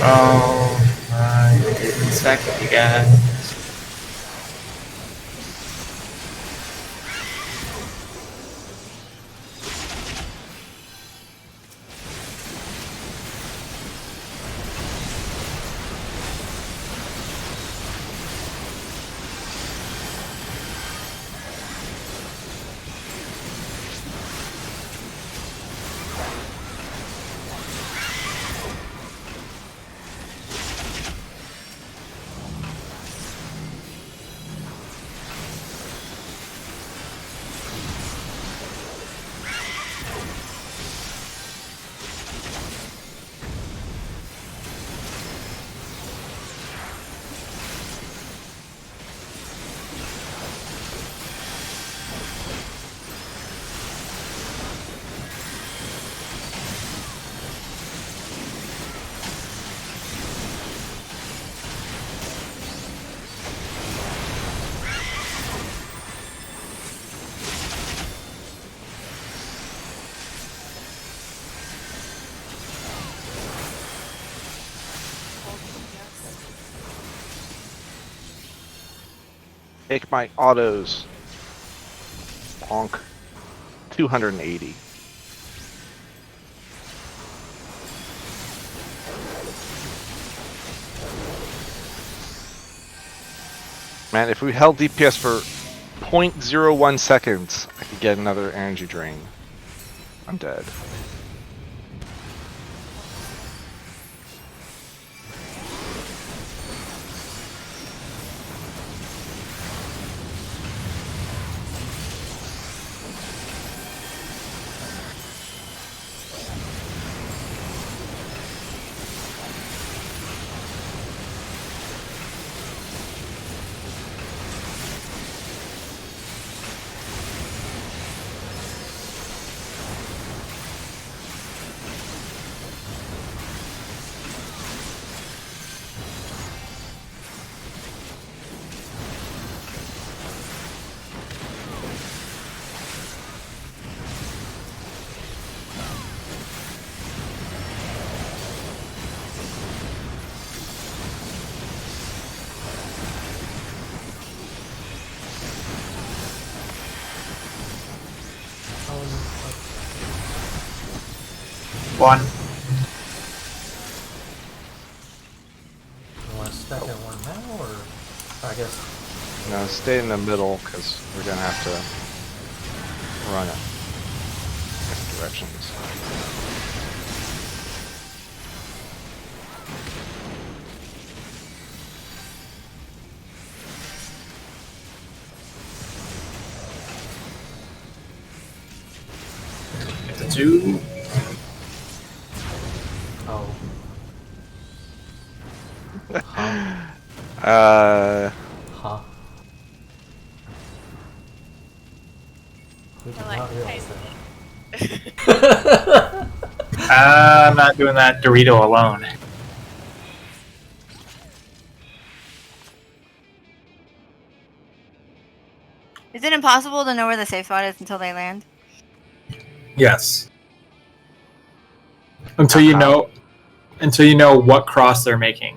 Oh, I didn't second you guys. Take my autos. Bonk. 280. Man, if we held DPS for 0.01 seconds, I could get another energy drain. I'm dead. One. You want to stack at one now, or I guess No, stay in the middle, because we're going to have to run it different directions. Get the 2. oh. Huh? Huh? We did I like not realize typing. that. I'm not doing that Dorito alone. Is it impossible to know where the safe spot is until they land? Yes. Until you know what cross they're making.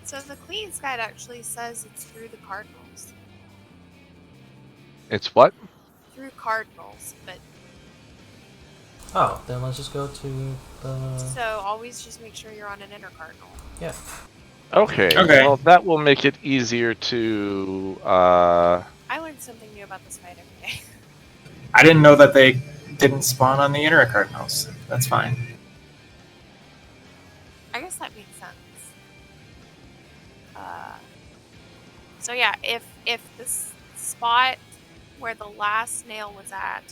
So the Queen's Guide actually says it's through the Cardinals. It's what? Through Cardinals, but Oh, then let's just go to the. so always just make sure you're on an inner Cardinal. Yeah. Okay, Okay. well, that will make it easier to, I learned something new about this fight every day. I didn't know that they didn't spawn on the inner cardinals. That's fine. I guess that makes sense. So yeah, if this spot where the last nail was at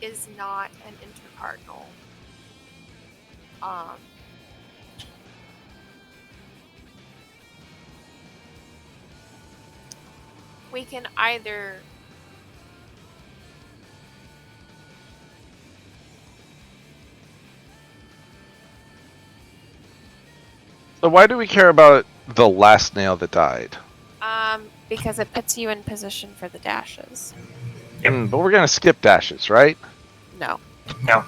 is not an intercardinal, we can either So why do we care about the last nail that died? Because it puts you in position for the dashes. But we're gonna skip dashes, right? No. No.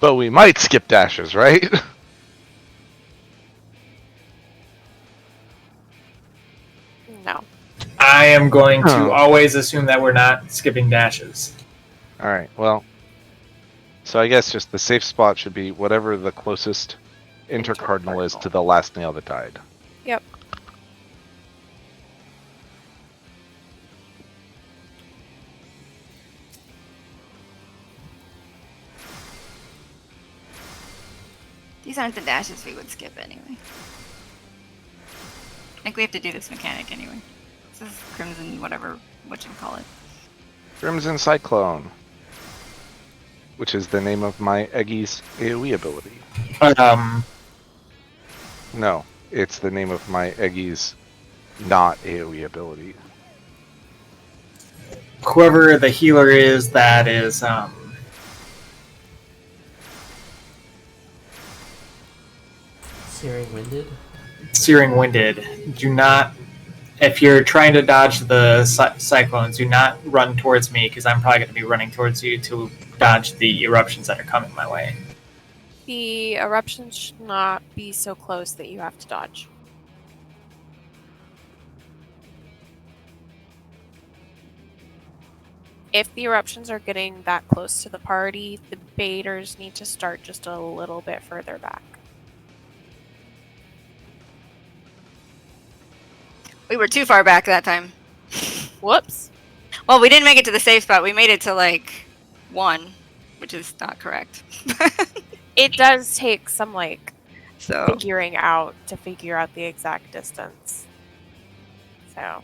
But we might skip dashes, right? No. I am going to Oh. always assume that we're not skipping dashes. All right. Well, so I guess just the safe spot should be whatever the closest intercardinal is to the last nail that died. Yep. These aren't the dashes we would skip anyway. I think we have to do this mechanic anyway. This is Crimson, whatever, whatchamacallit. Crimson Cyclone, which is the name of my Eggy's AoE ability. No, it's the name of my Eggy's not AoE ability. Whoever the healer is, that is Searing Winded? Searing Winded. Do not, if you're trying to dodge the cyclones, do not run towards me because I'm probably going to be running towards you to dodge the eruptions that are coming my way. The eruptions should not be so close that you have to dodge. If the eruptions are getting that close to the party, the baiters need to start just a little bit further back. We were too far back that time. Whoops. Well, we didn't make it to the safe spot. We made it to, like, 1, which is not correct. It does take some, like, So, figuring out to figure out the exact distance. So,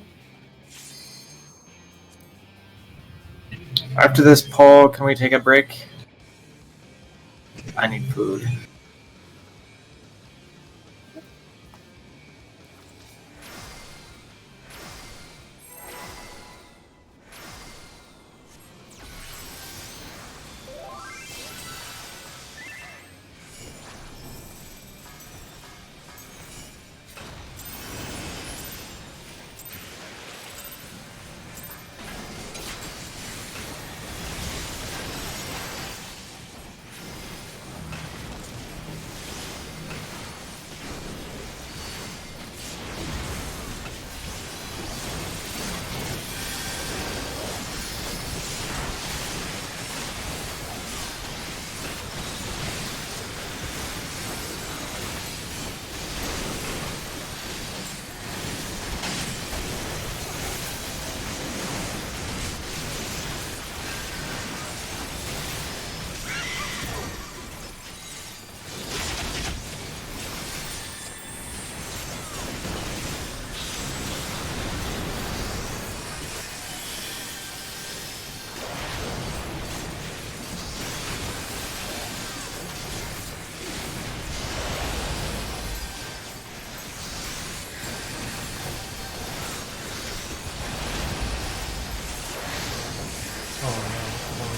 After this poll, can we take a break? I need food.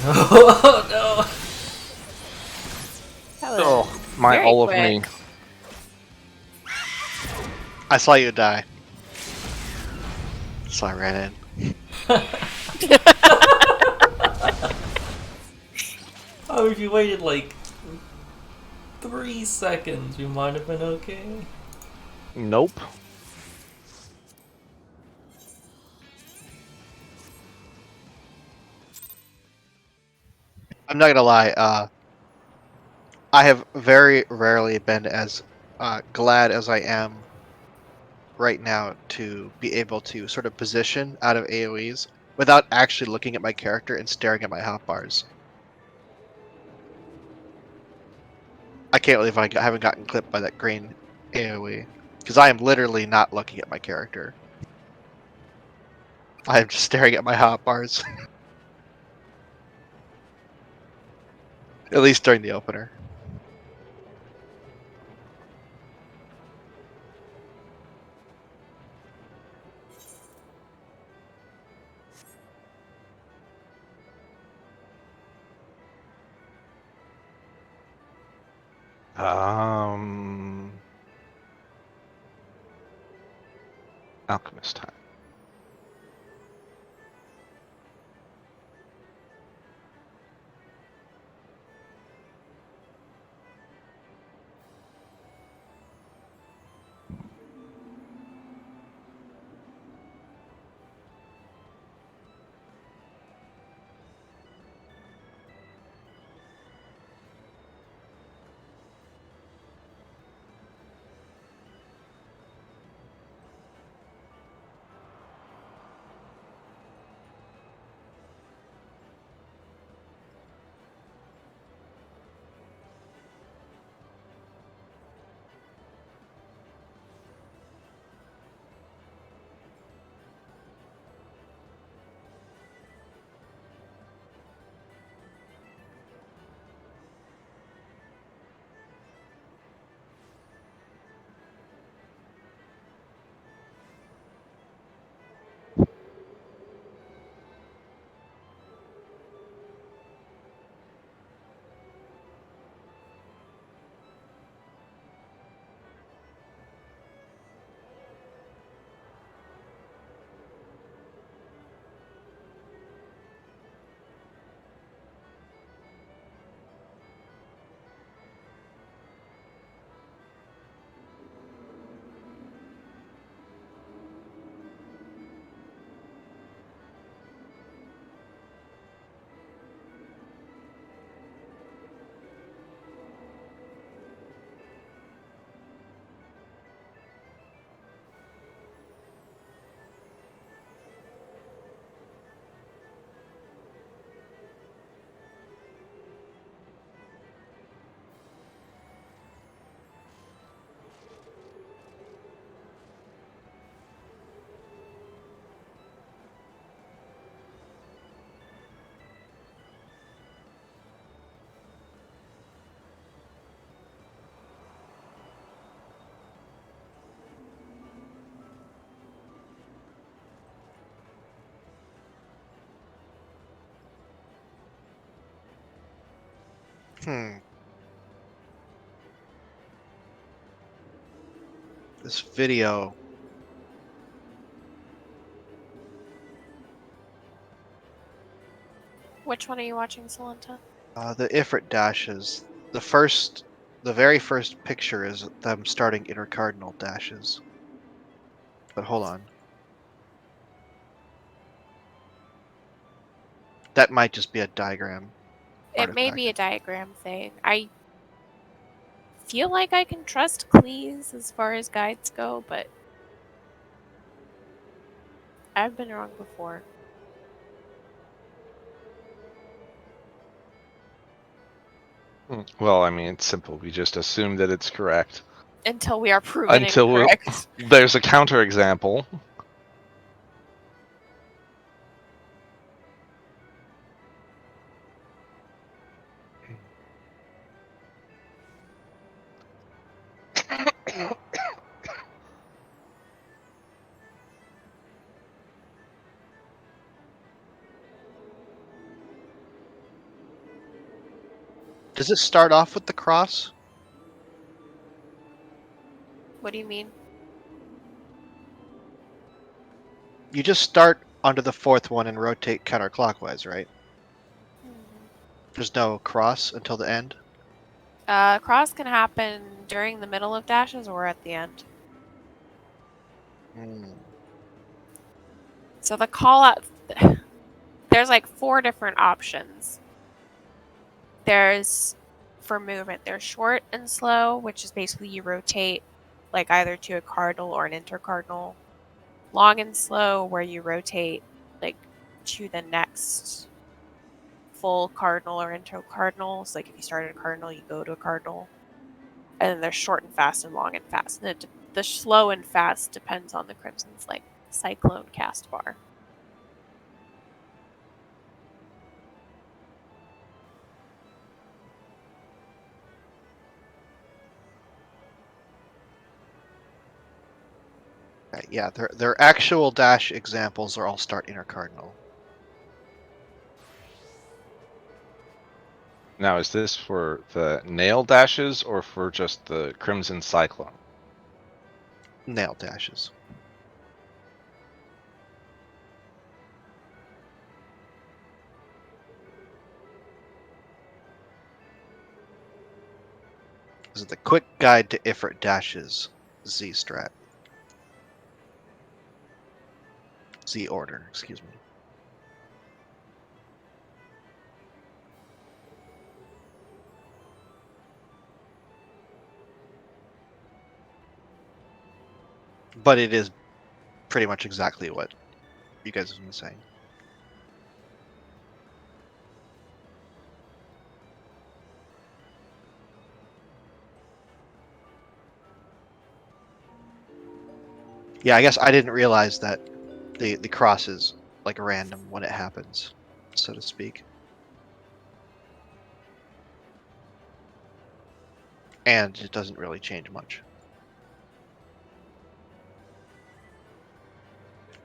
Oh no. that was Oh, my very all of quick. me. I saw you die. So I ran in. Oh, if you waited like 3 seconds, we might have been okay. Nope. I'm not gonna lie. I have very rarely been as glad as I am right now to be able to sort of position out of AoEs without actually looking at my character and staring at my hotbars. I can't believe I haven't gotten clipped by that green AoE because I am literally not looking at my character. I am just staring at my hotbars. At least during the opener. Alchemist time. This video. Which one are you watching, Solenta? The Ifrit dashes. The very first picture is them starting intercardinal dashes. But hold on. That might just be a diagram. It may Artifact. be a diagram thing. I feel like I can trust Cleese as far as guides go, but I've been wrong before. Well, I mean, it's simple. We just assume that it's correct Until we are proven until incorrect. there's a counterexample. Does it start off with the cross? What do you mean? You just start onto the fourth one and rotate counterclockwise, right? There's no cross until the end? Cross can happen during the middle of dashes or at the end. So the call out, there's like 4 different options. There's, for movement, there's short and slow, which is basically you rotate like either to a cardinal or an intercardinal. Long and slow, where you rotate like to the next full cardinal or intercardinal. So like if you start at a cardinal, you go to a cardinal. And then there's short and fast and long and fast. And the slow and fast depends on the Crimson's like cyclone cast bar. Yeah, their actual dash examples are all start intercardinal. Now, is this for the nail dashes or for just the Crimson Cyclone? Nail dashes. This is the quick guide to Ifrit dashes. Z strat. Z order, excuse me. But it is pretty much exactly what you guys have been saying. Yeah, I guess I didn't realize that the cross is like random when it happens, so to speak. And it doesn't really change much.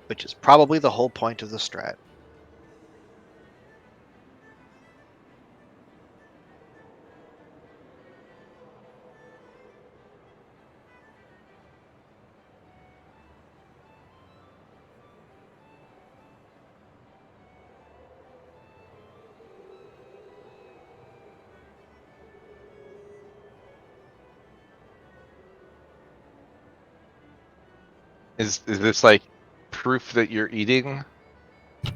Which is probably the whole point of the strat. Is this like proof that you're eating?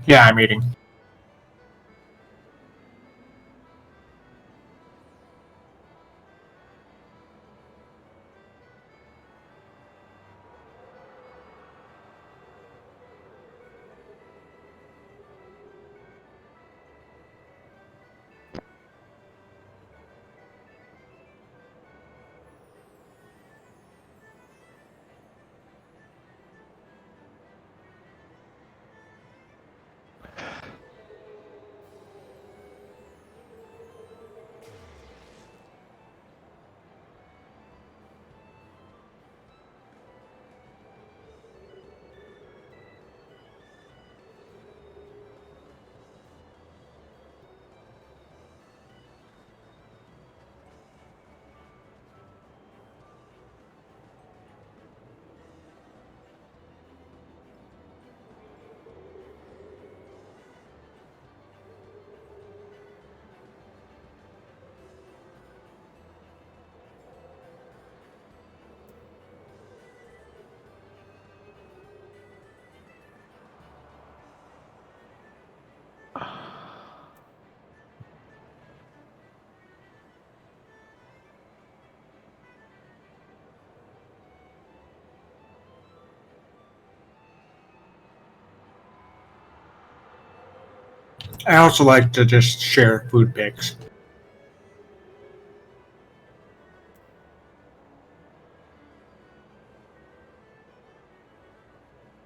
Yeah, I'm eating. I also like to just share food pics.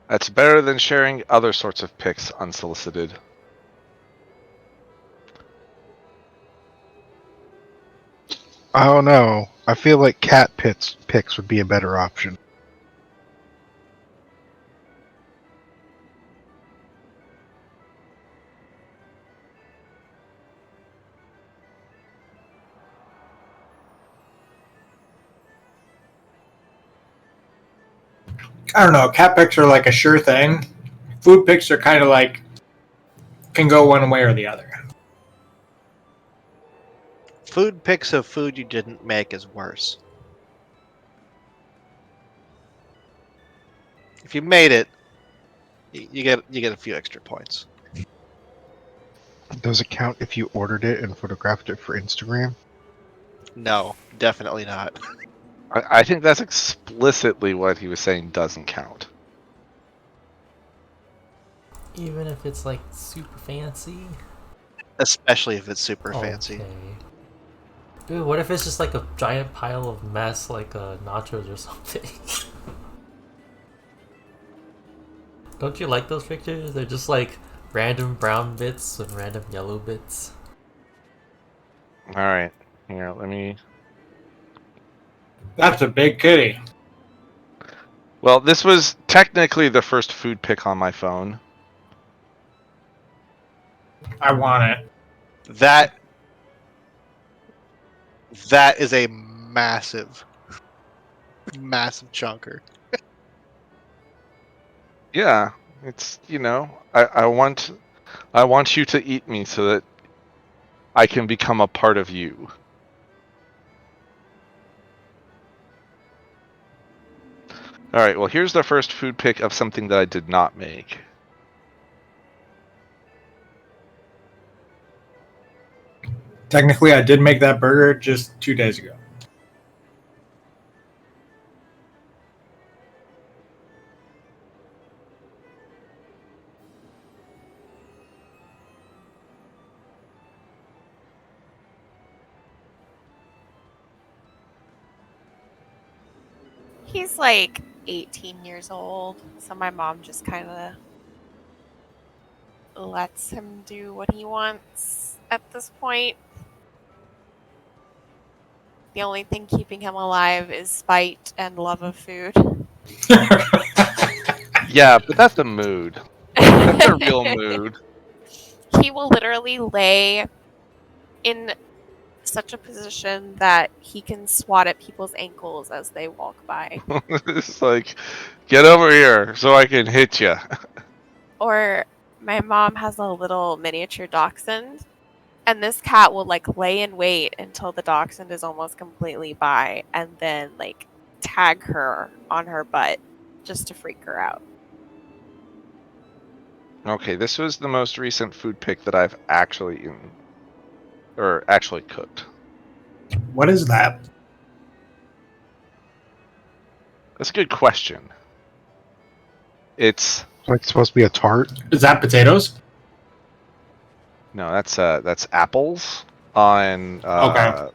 That's better than sharing other sorts of pics unsolicited. I don't know. I feel like cat pics would be a better option. I don't know. Cat pics are like a sure thing. Food pics are kind of like can go one way or the other. Food pics of food you didn't make is worse. If you made it, you get a few extra points. Does it count if you ordered it and photographed it for Instagram? No, definitely not. I think that's explicitly what he was saying doesn't count. Even if it's like super fancy. Especially if it's super fancy. Okay. Dude, what if it's just like a giant pile of mess, like nachos or something? Don't you like those pictures? They're just like random brown bits and random yellow bits. Alright, here, let me... That's a big kitty. Well, this was technically the first food pic on my phone. I want it. That That is a massive, massive chunker. Yeah, it's I want you to eat me so that I can become a part of you. All right, well, here's the first food pick of something that I did not make. Technically, I did make that burger just 2 days ago. He's like 18 years old, so my mom just kind of lets him do what he wants at this point. The only thing keeping him alive is spite and love of food. Yeah, but that's a mood. That's a real mood. He will literally lay in such a position that he can swat at people's ankles as they walk by. It's like, get over here so I can hit you. Or my mom has a little miniature dachshund, and this cat will like lay in wait until the dachshund is almost completely by, and then like tag her on her butt just to freak her out. Okay, this was the most recent food pick that I've actually eaten. Or actually cooked. What is that? That's a good question. It's Like supposed to be a tart. Is that potatoes? no, that's apples on Okay.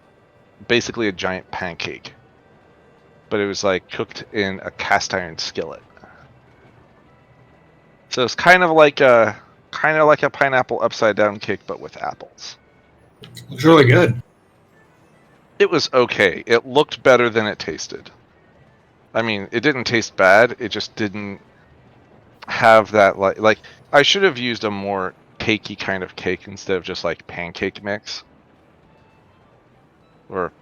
basically a giant pancake. But it was like cooked in a cast iron skillet. So it's kind of like a pineapple upside down cake, but with apples. It's really good. It was okay. It looked better than it tasted. I mean, it didn't taste bad. It just didn't have that like I should have used a more cakey kind of cake instead of just like pancake mix. Or,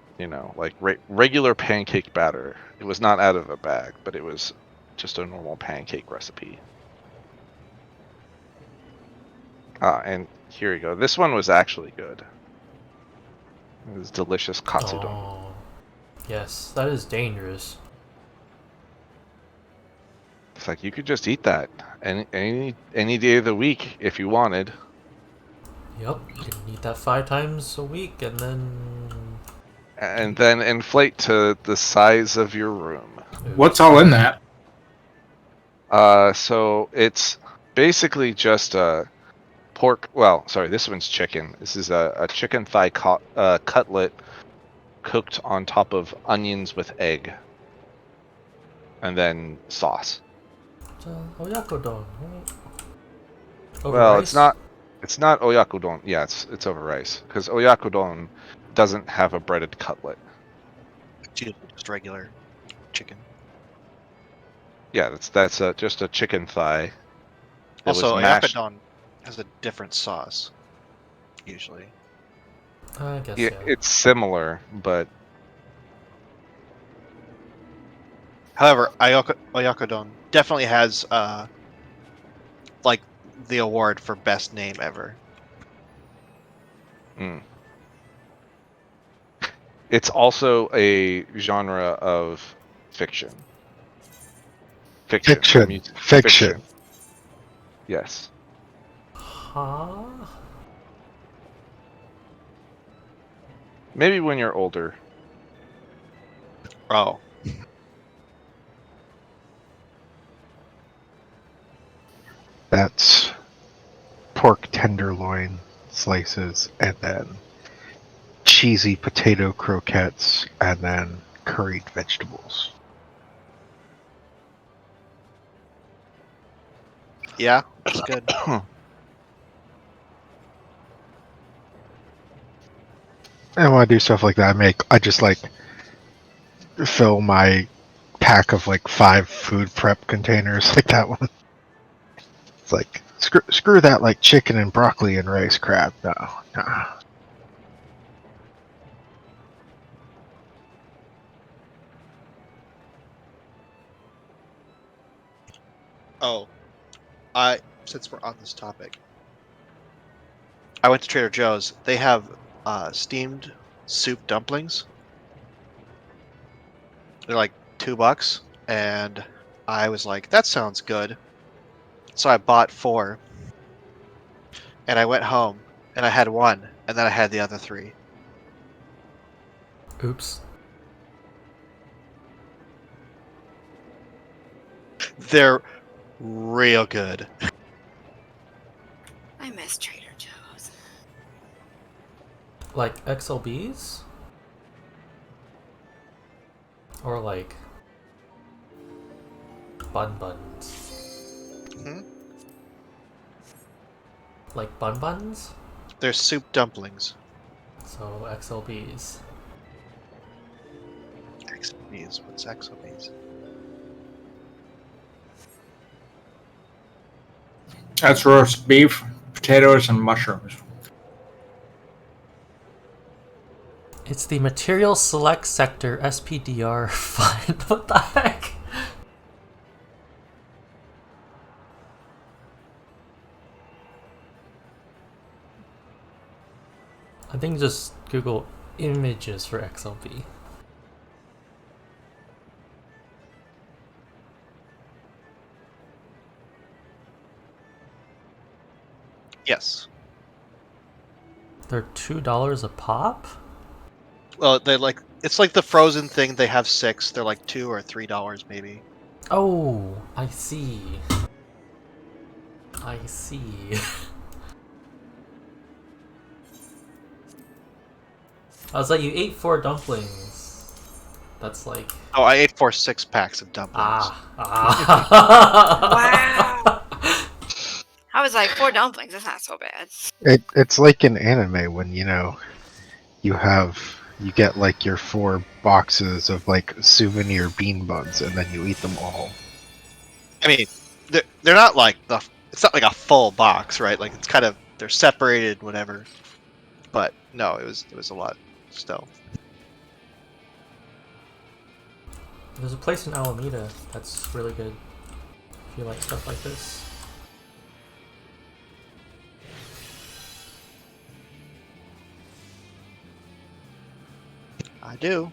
like regular pancake batter. It was not out of a bag, but it was just a normal pancake recipe. And here you go. This one was actually good. It was delicious katsudon. Oh, yes, that is dangerous. It's like you could just eat that any day of the week if you wanted. Yep, you can eat that 5 times a week and then... And then inflate to the size of your room. What's all in that? So it's basically just a pork. Well, sorry, this one's chicken. This is a chicken thigh cutlet cooked on top of onions with egg, and then sauce. It's oyakodon, right? Over Well, rice? it's not oyakodon. Yeah, it's over rice because oyakodon doesn't have a breaded cutlet. Just regular chicken. Yeah, that's just a chicken thigh. That Also, was mashed. Oyakudon has a different sauce, usually. I guess, Yeah, yeah. it's similar, but However, Oyakudon definitely has like the award for best name ever. it's also a genre of fiction. Fiction. Yes. Huh? Maybe when you're older. Oh, That's pork tenderloin slices, and then cheesy potato croquettes, and then curried vegetables. yeah, that's good. And when I do stuff like that, I just like fill my pack of like 5 food prep containers like that one. It's like screw that like chicken and broccoli and rice crap. No. Oh, since we're on this topic, I went to Trader Joe's. They have steamed soup dumplings. They're like $2, and I was like, that sounds good. So I bought 4, and I went home, and I had 1, and then I had the other 3. Oops. They're real good. I miss Trader Joe's. Like XLBs? Or like bun buns? Hmm? Like bun buns? They're soup dumplings. So XLBs. XOBs. What's XOBs? That's roast beef, potatoes, and mushrooms. It's the Material Select Sector SPDR Fun. What the heck? I think just Google images for XLB. Yes. They're $2 a pop? Well, it's like the frozen thing. They have 6. They're like $2 or $3 maybe. Oh, I see. I see. I was like, you ate 4 dumplings. That's like... Oh, I ate 4 6-packs of dumplings. Ah. Wow. I was like, 4 dumplings. That's not so bad. It's like in anime when you get like your 4 boxes of like souvenir bean buns and then you eat them all. I mean, they're not like it's not like a full box, right? Like it's kind of they're separated, whatever. But no, it was a lot still. There's a place in Alameda that's really good if you like stuff like this. I do.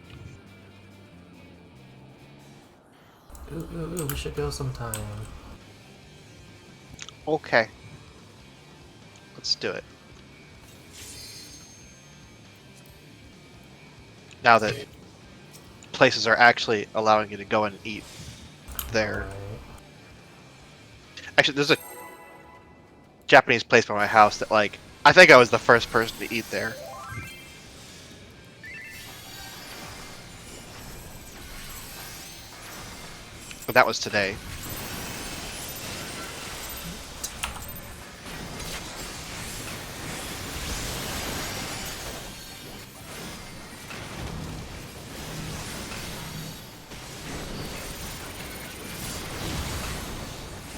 Ooh, we should go sometime. Okay. Let's do it. Now that places are actually allowing you to go and eat there. Right. Actually, there's a Japanese place by my house that like I think I was the first person to eat there. But that was today.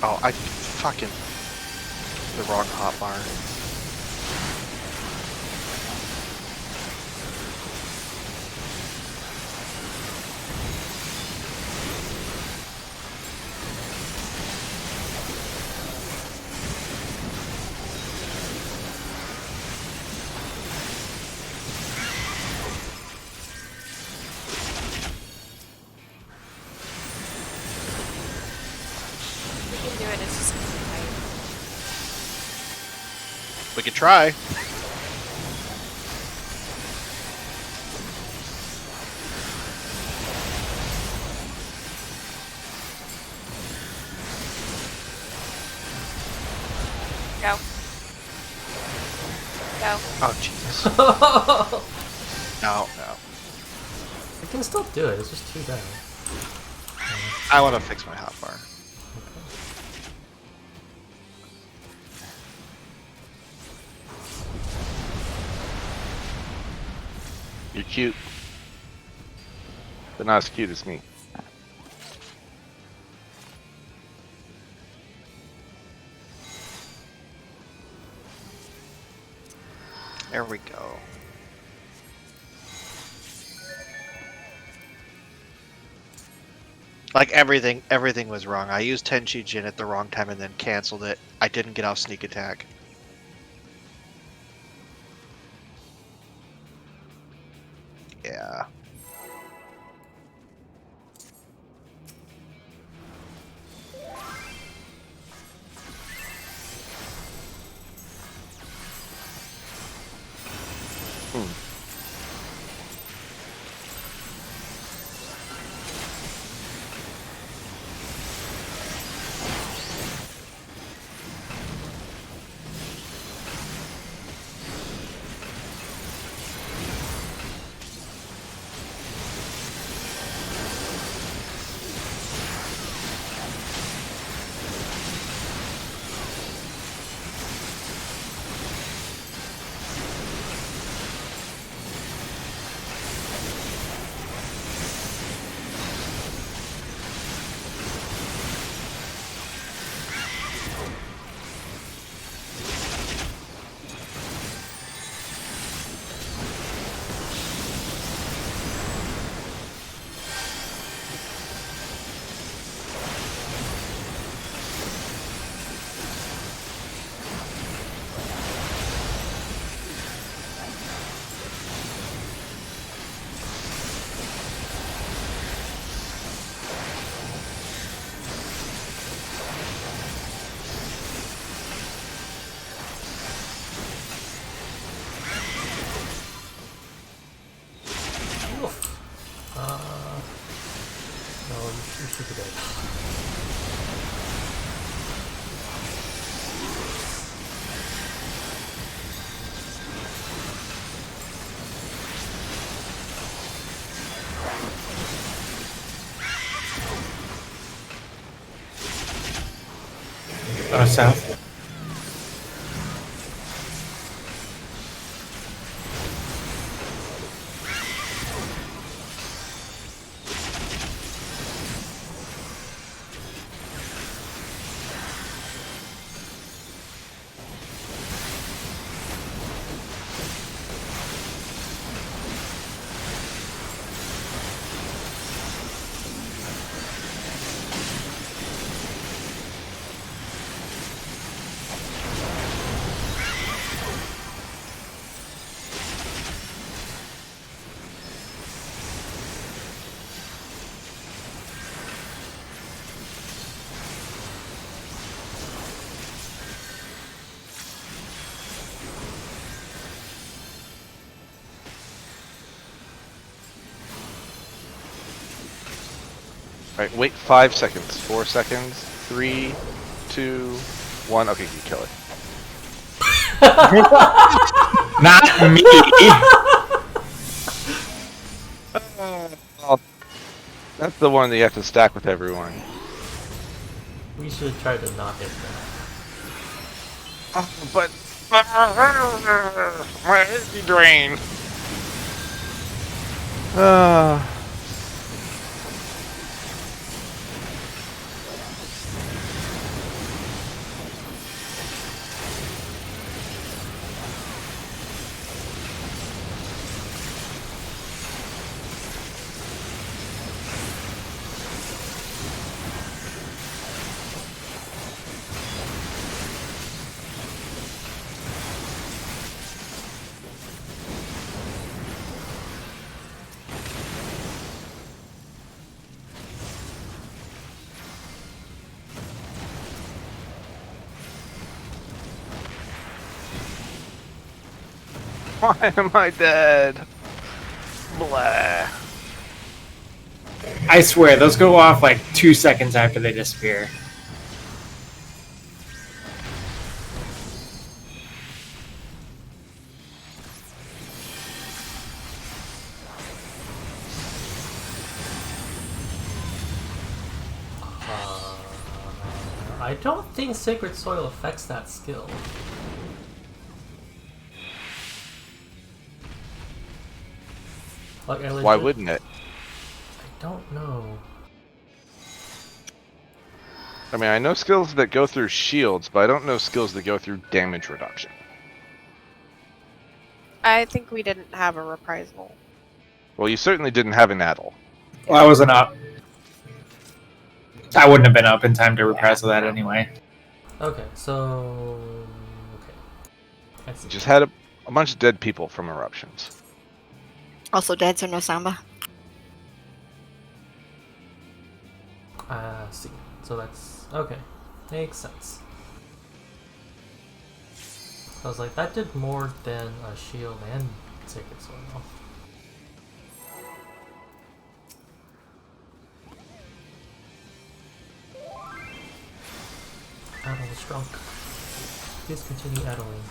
Oh, I fucking the wrong hotbar. We can do it. It's just gonna be tight. We could try. Go. Go. Oh Jesus. No. I can still do it, it's just too bad. I want to fix my hotbar. You're cute, but not as cute as me. There we go. Like everything was wrong. I used Tenchi Jin at the wrong time and then canceled it. I didn't get off sneak attack. Yeah. No, you should be dead. South. Alright, wait 5 seconds. 4 seconds. 3, 2, 1. Okay, you kill it. Not me. Well, that's the one that you have to stack with everyone. We should try to not hit that. But my energy drain. Why am I dead? Blah. I swear, those go off like 2 seconds after they disappear. I don't think Sacred Soil affects that skill. Like, Why wouldn't it? I don't know. I mean, I know skills that go through shields, but I don't know skills that go through damage reduction. I think we didn't have a reprisal. Well, you certainly didn't have an addle. Well, I wasn't up. I wouldn't have been up in time to repress that anyway. Okay, so okay. I see. Just had a bunch of dead people from eruptions. Also dead, so no Samba. I see. So that's okay. Makes sense. I was like, that did more than a shield and sacred sword off. Adel is drunk. Please continue addling.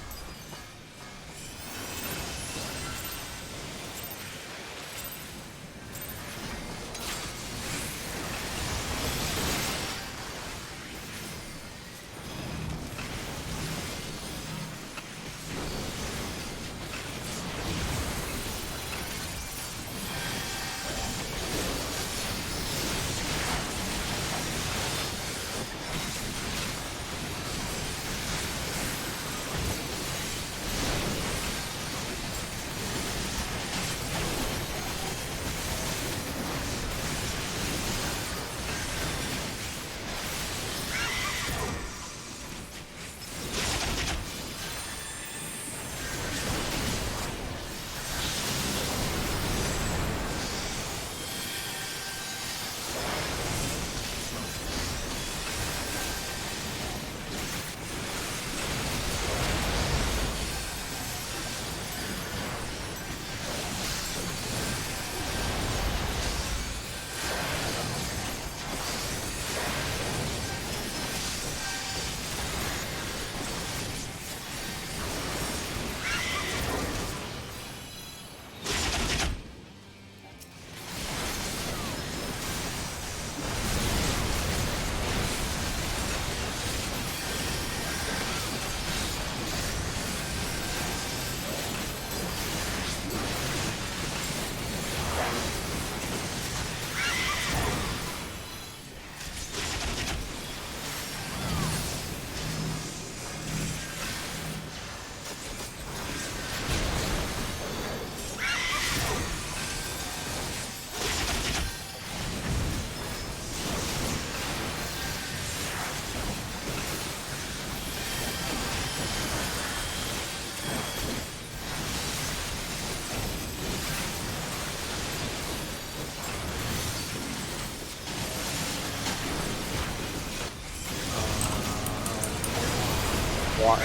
Why?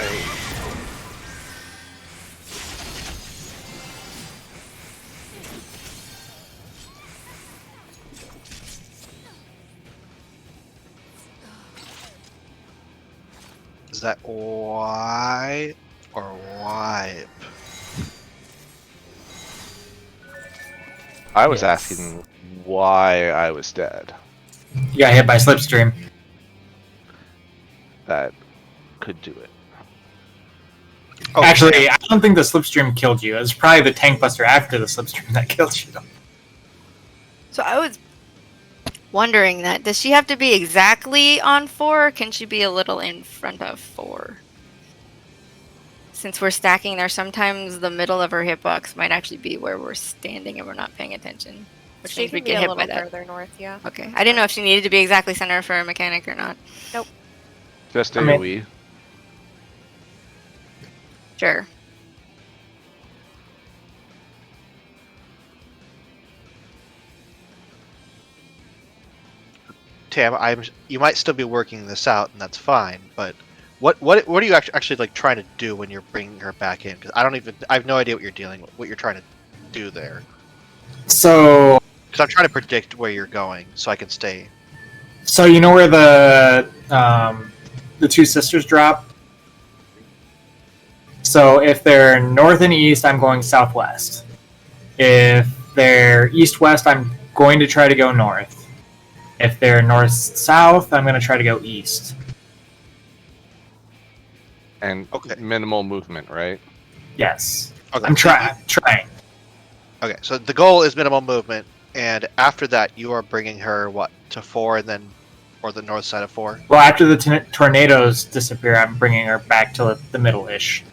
Is that why or wipe? I was Yes. asking why I was dead. You got hit by Slipstream. That could do it. Oh, Actually, yeah. I don't think the Slipstream killed you. It was probably the Tank Buster after the Slipstream that killed you. So I was wondering that. Does she have to be exactly on 4, or can she be a little in front of 4? Since we're stacking there, sometimes the middle of her hitbox might actually be where we're standing and we're not paying attention. Which She means we can be get a hit little by that. further north, yeah. Okay. I didn't know if she needed to be exactly center for a mechanic or not. Just I mean- AoE. Sure. Tam, you might still be working this out, and that's fine. But what are you actually like trying to do when you're bringing her back in? Because I have no idea what you're dealing with, what you're trying to do there. So, Because I'm trying to predict where you're going, so I can stay. so you know where the two sisters drop? So if they're north and east, I'm going southwest. If they're east-west, I'm going to try to go north. If they're north-south, I'm going to try to go east. And Okay. minimal movement, right? Yes. Okay. I'm trying. Okay, so the goal is minimal movement, and after that, you are bringing her to 4, and then, or the north side of 4. Well, after the tornadoes disappear, I'm bringing her back to the middle-ish.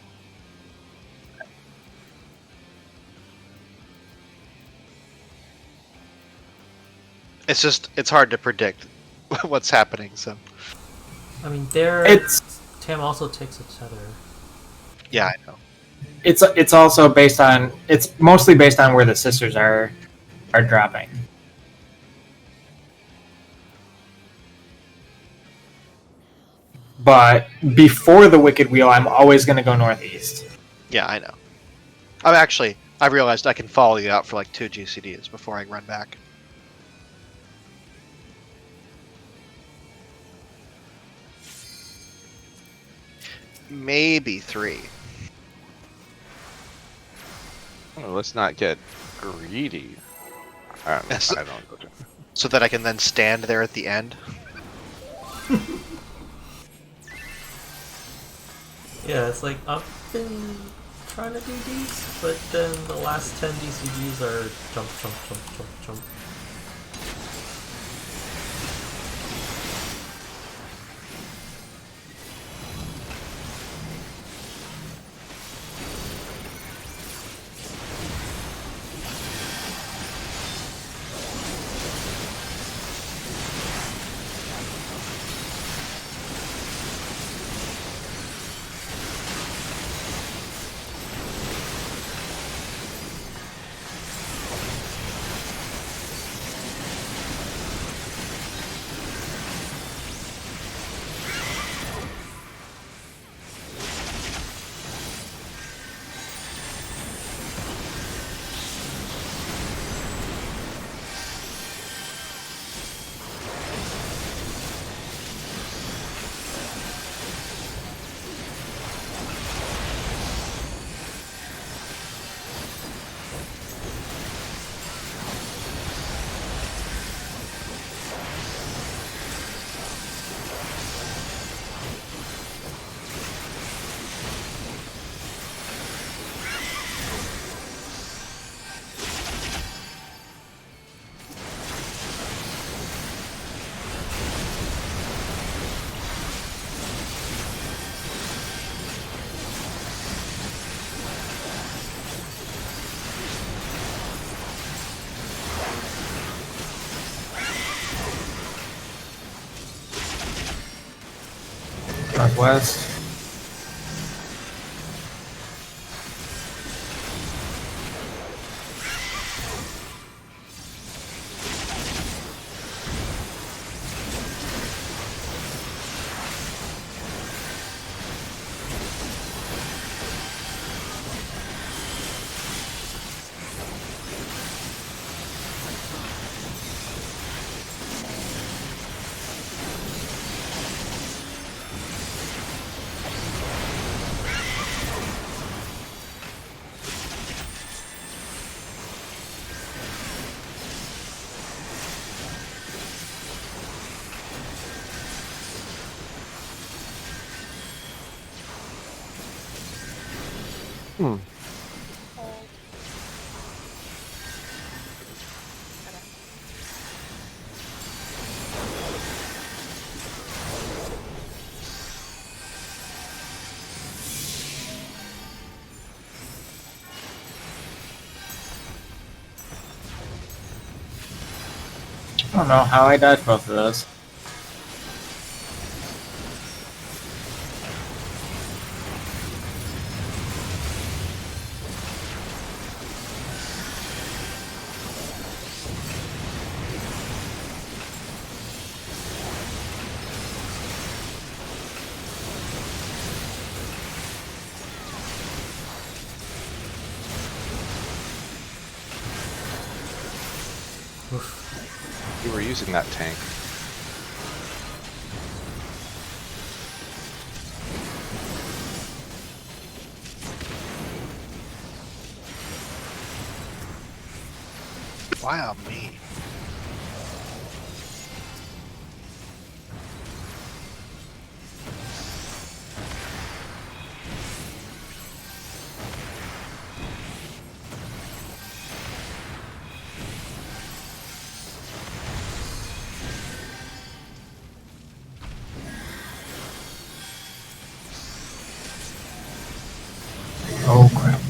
It's hard to predict what's happening. So I mean, there. It's Tam also takes a tether. yeah, I know. it's also based on it's mostly based on where the sisters are dropping. But before the Wicked Wheel, I'm always going to go northeast. Yeah, I know. I realized I can follow you out for like 2 GCDs before I run back. Maybe 3. Oh, let's not get greedy. I Yes. don't know. So that I can then stand there at the end. Yeah, it's like I've been trying to do these, but then the last 10 DCGs are jump, jump, jump, jump, jump. Northwest. Hold. I don't know how I dodged both of those. You were using that tank. Wow, me. Oh crap.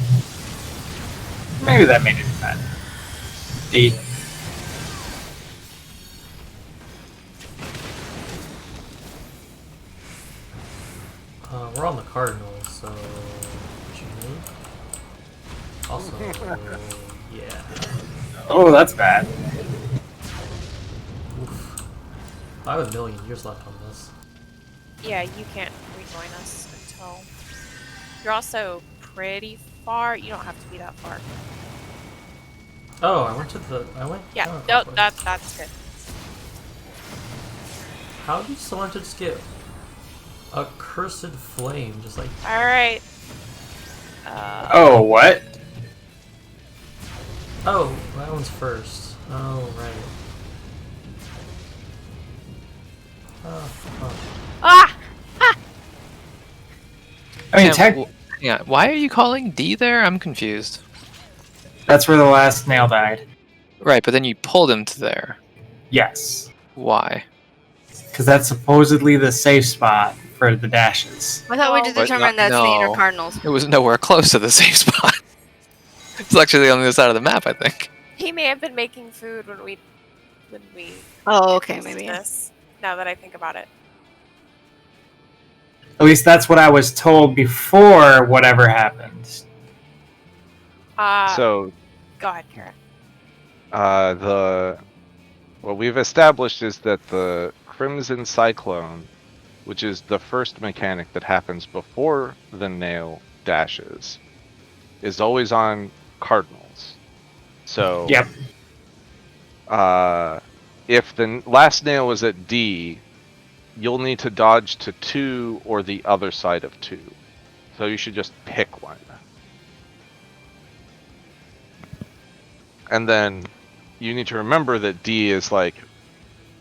Maybe that made it bad. D. cardinals, so what you need? Also, yeah. Oh, that's bad. Oof. I have a million years left on this. Yeah, you can't rejoin us until... You're also pretty far. You don't have to be that far. Oh, I went. Yeah, no, counterclockwise. that's good. How do someone just get a cursed flame? Just like, Alright. Oh, what? oh, that one's first. Oh, right. Oh. Ah! I mean, Tam, yeah, why are you calling D there? I'm confused. that's where the last nail died. Right, but then you pulled him to there. Yes. Why? Because that's supposedly the safe spot for the dashes. I thought we just But determined that's the inner cardinals. It was nowhere close to the safe spot. It's actually on the other side of the map, I think. He may have been making food when we Oh, okay, used maybe. this. Now that I think about it. At least that's what I was told before whatever happened. So, Go ahead, Kara. what we've established is that the Crimson Cyclone, which is the first mechanic that happens before the nail dashes, is always on cardinals. So, Yep. if the last nail is at D, you'll need to dodge to 2 or the other side of 2. So you should just pick one. And then you need to remember that D is like,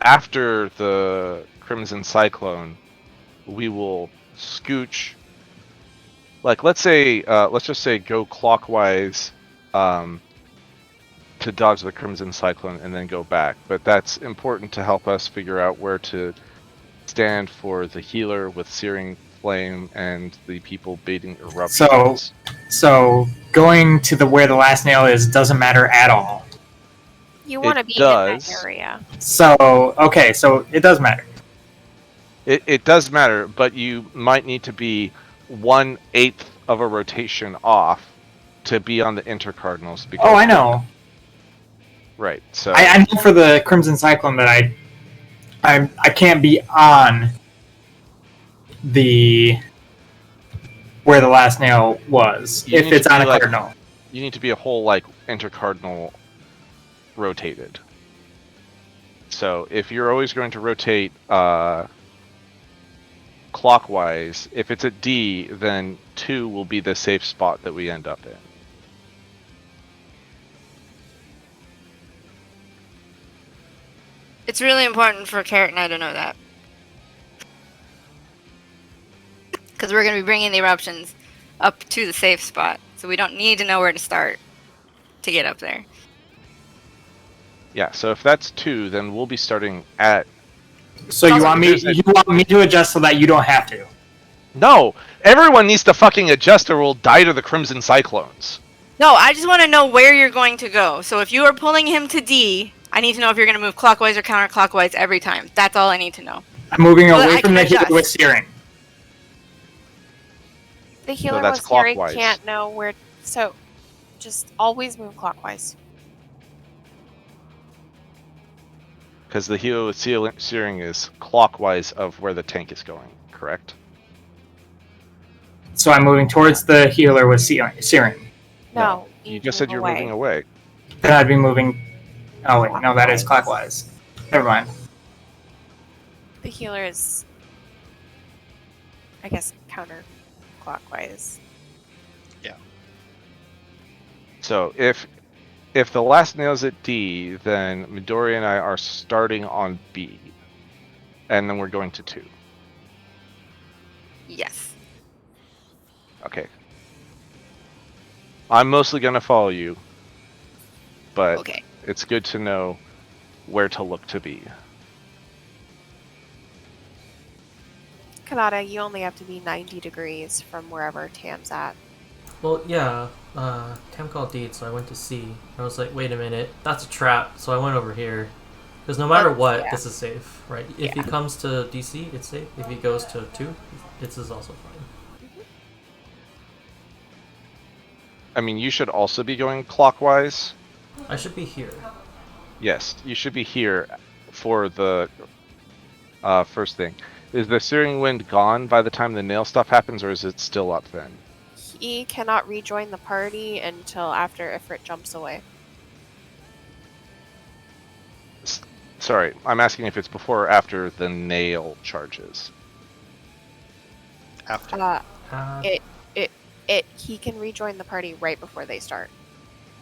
after the Crimson Cyclone, we will scooch. Like, let's just say go clockwise to dodge the Crimson Cyclone and then go back. But that's important to help us figure out where to stand for the healer with Searing Flame and the people baiting eruptions. So going to where the last nail is doesn't matter at all. You want to be does. in that area. So, okay, so it does matter. It does matter, but you might need to be 1/8 of a rotation off to be on the intercardinals. Because Oh, I know. Right. So I know for the Crimson Cyclone that I can't be on the where the last nail was You if need it's to be on a like- cardinal. you need to be a whole like intercardinal rotated. So if you're always going to rotate clockwise, if it's at D, then 2 will be the safe spot that we end up in. It's really important for Carrot and I to know that. Because we're going to be bringing the eruptions up to the safe spot. So we don't need to know where to start to get up there. Yeah, so if that's 2, then we'll be starting at... So you Also, want me to adjust so that you don't have to. No! Everyone needs to fucking adjust or we'll die to the Crimson Cyclones. No, I just want to know where you're going to go. So if you are pulling him to D, I need to know if you're going to move clockwise or counterclockwise every time. That's all I need to know. I'm moving So that away I from can the healer adjust. with Searing. The healer that's with Searing clockwise. can't know where. So, just always move clockwise. Because the healer with Searing is clockwise of where the tank is going, correct? So I'm moving towards the healer with Searing. No, You just said you're moving away. Then I'd be moving... Oh wait, no, that is clockwise. Never mind. The healer is, I guess, counterclockwise. So if the last nail's at D, then Midori and I are starting on B. And then we're going to 2. Yes. Okay. I'm mostly going to follow you. But Okay. it's good to know where to look to be. Kanata, you only have to be 90 degrees from wherever Tam's at. Well, yeah, Tam called D, so I went to C. I was like, wait a minute, that's a trap, so I went over here. Because no matter what, yeah. this is safe, right? If he comes to DC, it's safe. If he goes to 2, this is also fine. I mean, you should also be going clockwise. I should be here. Yes, you should be here for the first thing. Is the searing wind gone by the time the nail stuff happens, or is it still up then? He cannot rejoin the party until after Ifrit jumps away. Sorry, I'm asking if it's before or after the nail charges. After. Uh, He can rejoin the party right before they start.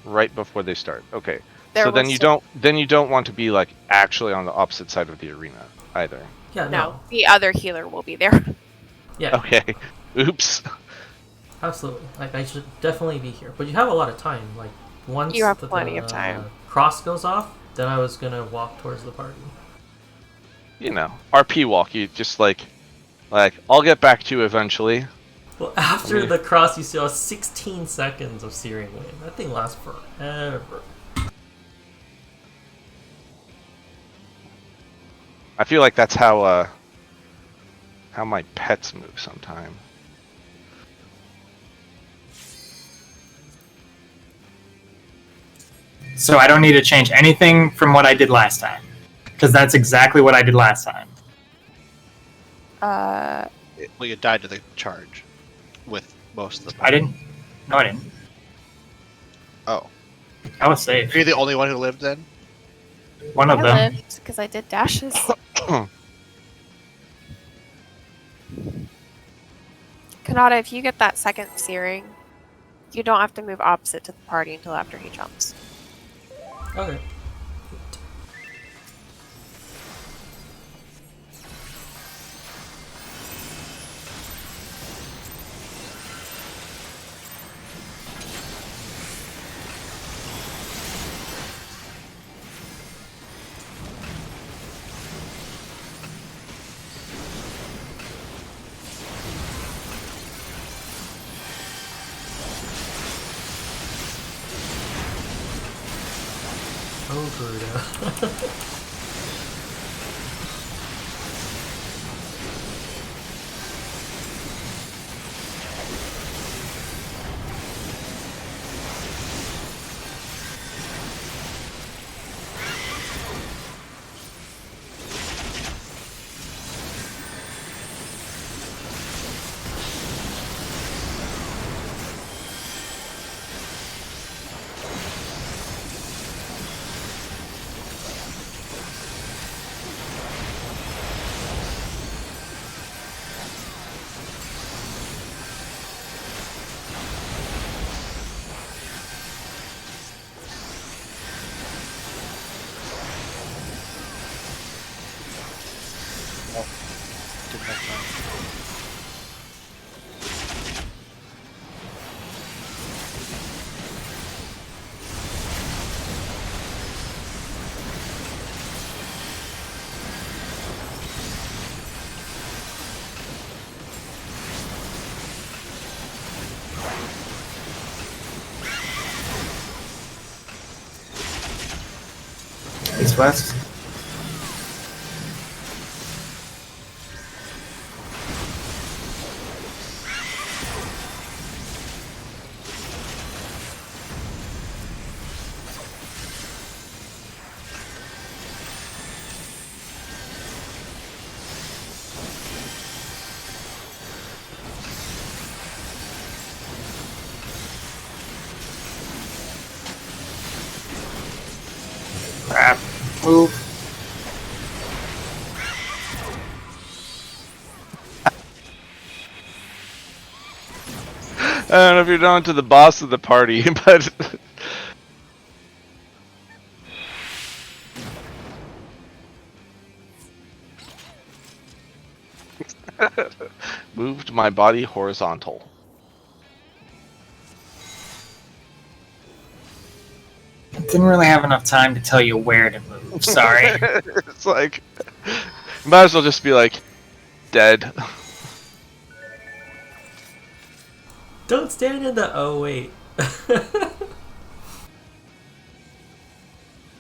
Right before they start. Okay. There So then will you still- don't want to be like actually on the opposite side of the arena either. yeah, No, the other healer will be there. Yeah, Okay. Oops. absolutely. Like, I should definitely be here. But you have a lot of time. Like, once You have plenty of time. cross goes off, then I was gonna walk towards the party. You know, RP walk. You just like I'll get back to you eventually. Well, after the cross, you still have 16 seconds of Searing Wind. That thing lasts forever. I feel like that's how my pets move sometime. So I don't need to change anything from what I did last time, because that's exactly what I did last time. Well, you died to the charge with most of the. I didn't. No, I didn't. Oh, I was safe. you're the only one who lived then. One of I them. lived because I did dashes. Kanata, if you get that second searing, you don't have to move opposite to the party until after he jumps. Okay. Oh, Garuda. Didn't have time. East west. Crap. Move. I don't know if you're down to the boss of the party, but moved my body horizontal. Didn't really have enough time to tell you where to move. Sorry. It's like, you might as well just be like, dead. Don't stand in the. Oh, wait.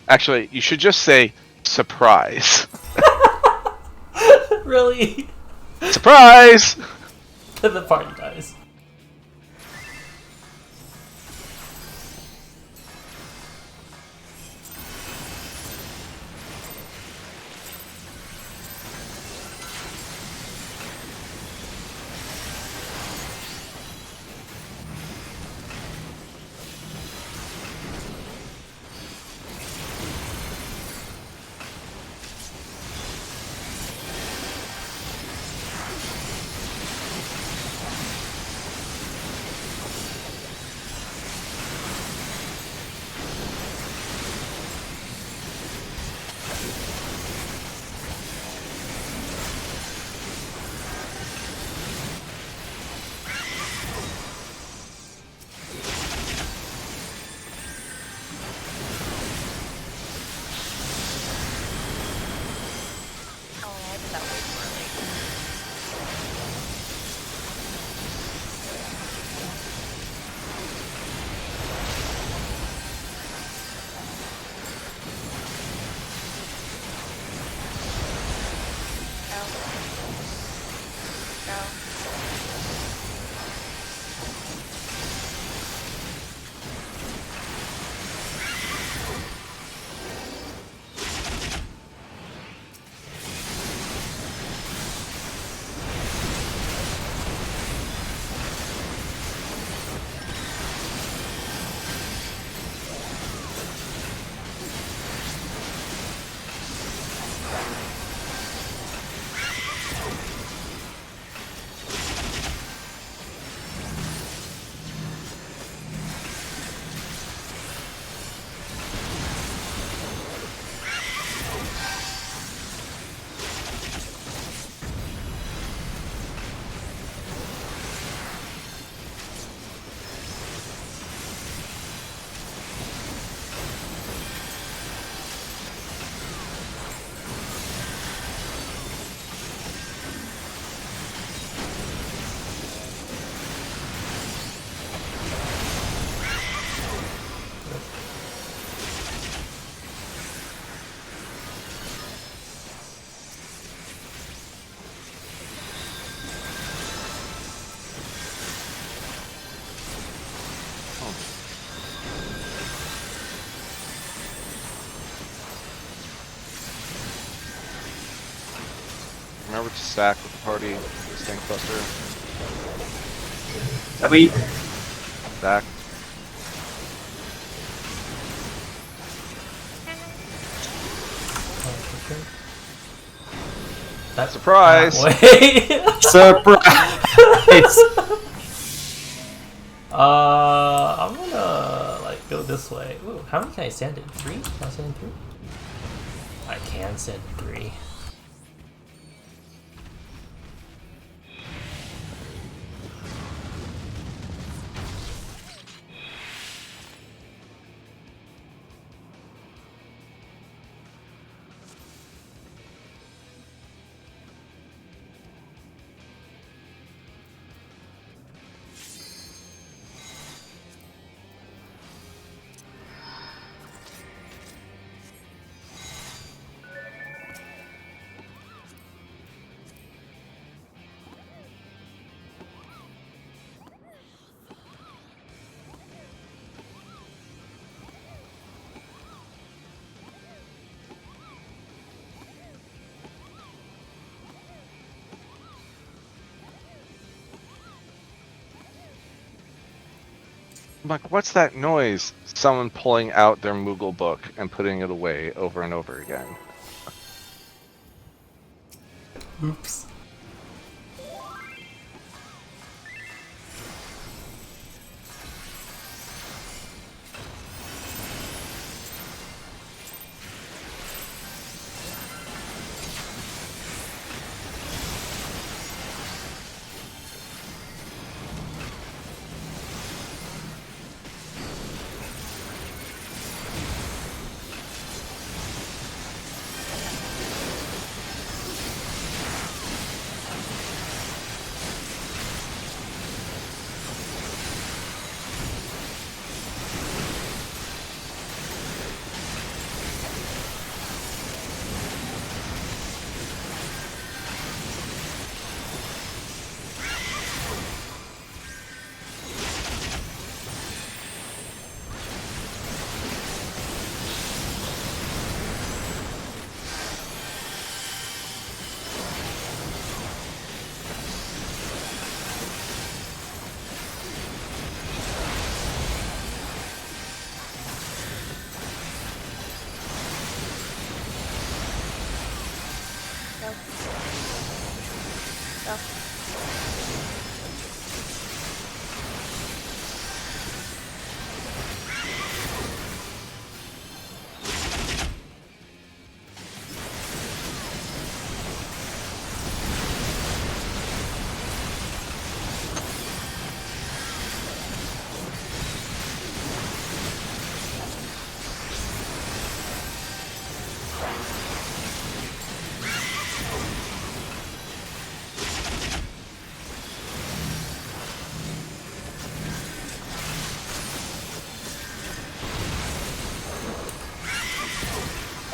Actually, you should just say, surprise. Really? Surprise! The party dies. Remember to stack with the party. Stink cluster. Sweet. Stack. That's Surprise! Wait. Surprise! I'm gonna like go this way. Ooh, how many can I send in? 3? Can I send in 3? I can send 3. I'm like, what's that noise? Someone pulling out their Moogle book and putting it away over and over again. Oops.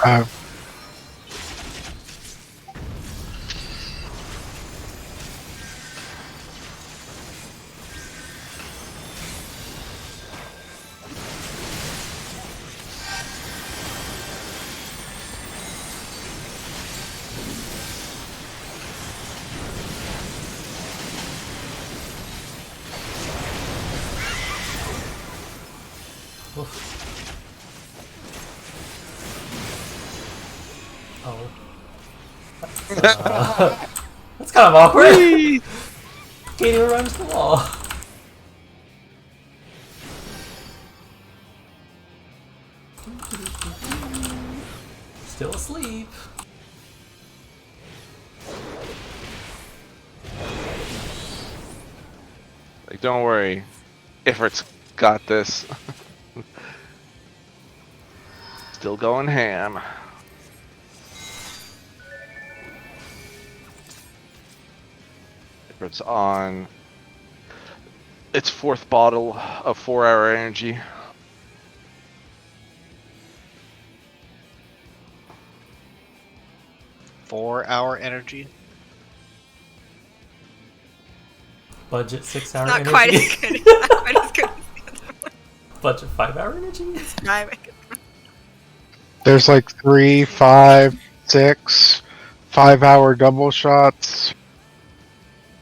Uh, Oof. Oh. That's kind of awkward. Katie runs the wall. Still asleep. Like, don't worry. Ifrit's got this. Still going ham. Ifrit's on its 4th bottle of 4-hour energy. Four-hour energy. Budget 6-hour Not energy. quite as good. Not quite as good. Budget 5-hour energy. Not- there's like 3, 5, 6, 5-hour double shots.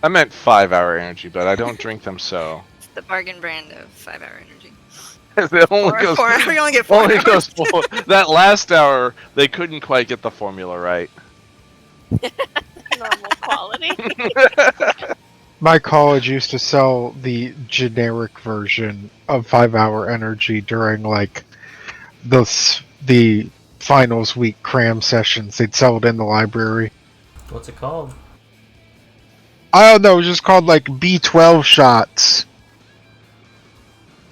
I meant 5-hour energy, but I don't drink them so. It's the bargain brand of 5-hour energy. It only goes, 4 hours. We only get 4 only hours. goes 4. That last hour, they couldn't quite get the formula right. Normal quality. My college used to sell the generic version of 5-hour energy during like the finals week cram sessions. They'd sell it in the library. What's it called? I don't know, it was just called like B12 shots.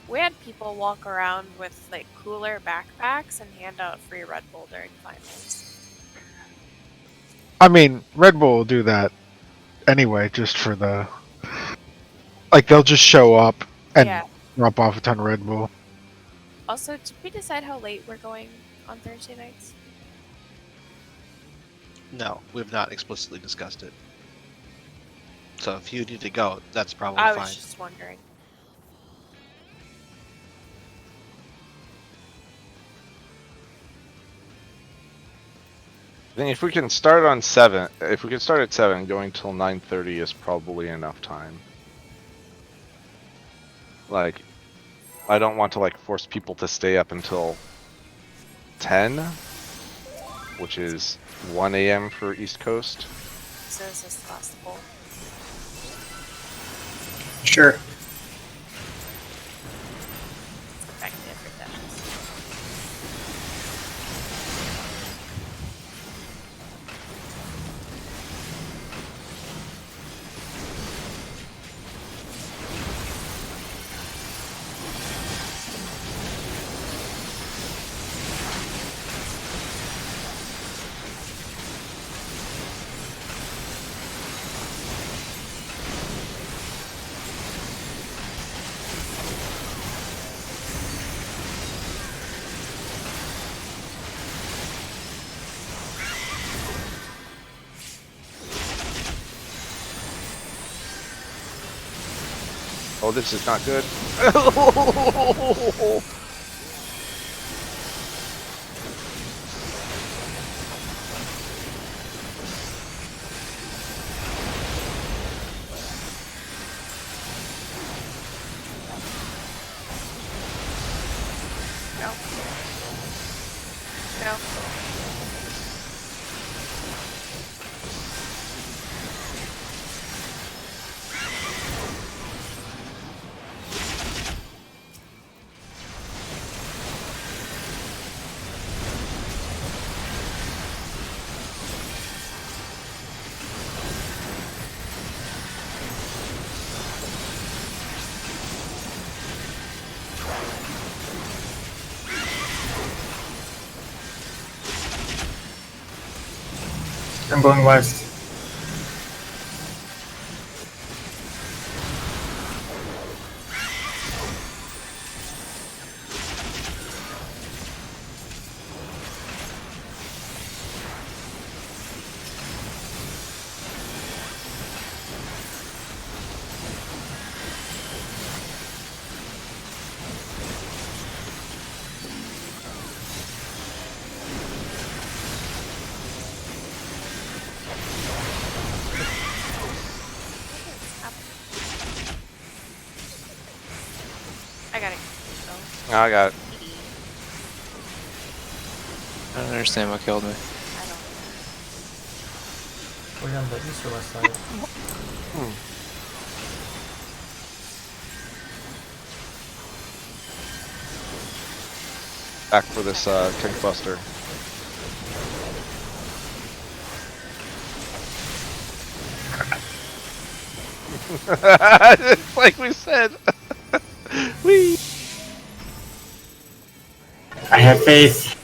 We had people walk around with like cooler backpacks and hand out free Red Bull during finals. I mean, Red Bull will do that anyway, just for the... Like, they'll just show up and Yeah. drop off a ton of Red Bull. Also, did we decide how late we're going on Thursday nights? No, we've not explicitly discussed it. So if you need to go, that's probably I fine. was just wondering. I think if we can start on 7, if we can start at 7, going till 9:30 is probably enough time. Like, I don't want to like force people to stay up until 10, which is 1 a.m. for East Coast. So is this possible? Sure. Let's go back to different sessions. Oh, this is not good. No. No. I'm going west. I got it. I got it. I don't understand what killed me. I don't. We're on the east or west side. Back for this tank buster. It's like we said. Whee! I have faith.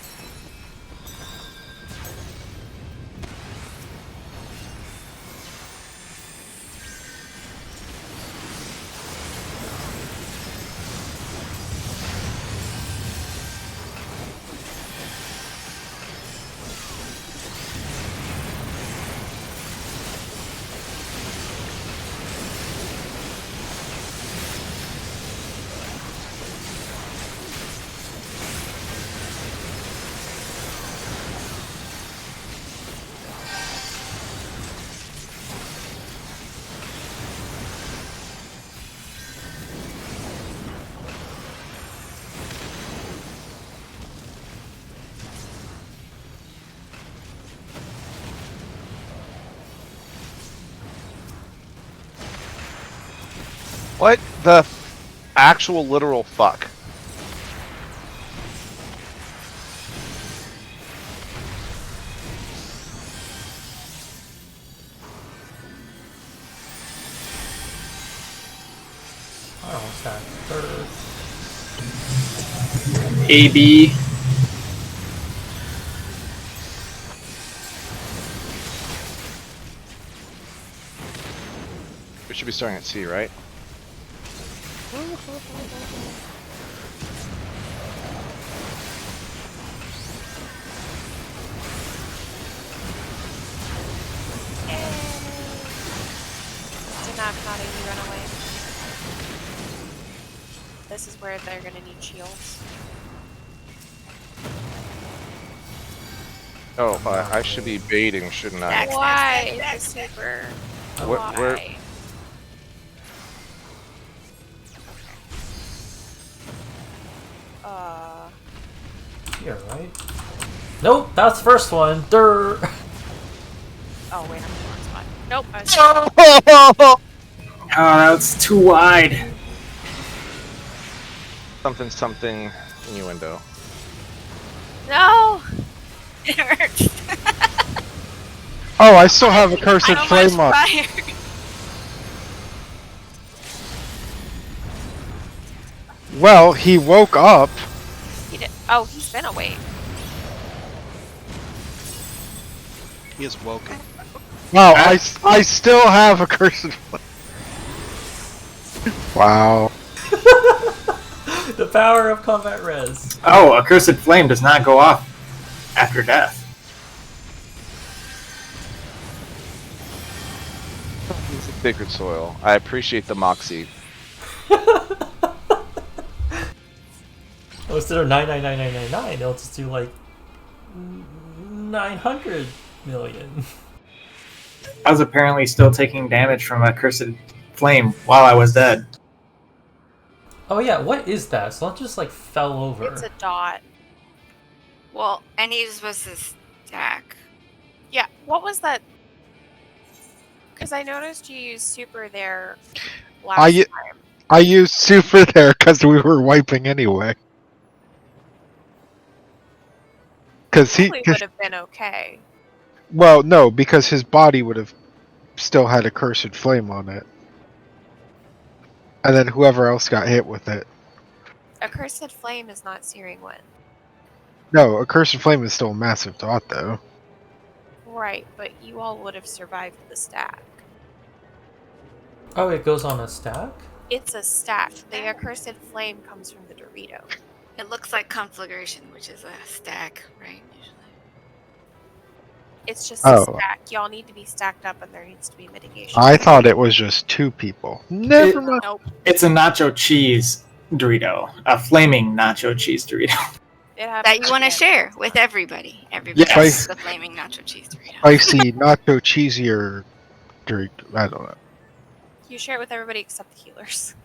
What the actual literal fuck? I almost had third. AB. We should be starting at C, right? Did not how you run away. This is where they're gonna need shields. Oh, I should be baiting, shouldn't I? Why? The super. Where- Why? Here, right? Nope, that's the first one. Durr. Oh wait, I'm in the wrong spot. Nope. I was Oh, that's too wide. Something, something, innuendo. No! It hurts. Oh, I still have a cursed I don't flame on. fire. Well, he woke up. He did. Oh, he's been awake. He is woken. Wow, I still have a cursed flame. Wow. The power of combat res. Oh, a cursed flame does not go off after death. Sacred soil. I appreciate the moxie. Oh, instead of 99999, they'll just do like 900 million. I was apparently still taking damage from a cursed flame while I was dead. Oh yeah, what is that? So it just like fell over. It's a dot. Well, and he was supposed to stack. Yeah. What was that? Because I noticed you used super there last I time. I used super there because we were wiping anyway. Because Probably would have been okay. well, no, because his body would have still had a cursed flame on it, and then whoever else got hit with it. A cursed flame is not searing wind. No, a cursed flame is still a massive dot, though. Right, but you all would have survived the stack. Oh, it goes on a stack? It's a stack. The accursed flame comes from the Dorito. It looks like conflagration, which is a stack, right? Usually. It's just Oh. a stack. Y'all need to be stacked up, and there needs to be mitigation. I thought it was just two people. Never mind. Nope. It's a nacho cheese Dorito. A flaming nacho cheese Dorito. It happens That you want to again. share with everybody. Everybody Yes. gets the flaming nacho cheese Dorito. Spicy nacho cheesier Dorito. I don't know. You share it with everybody except the healers.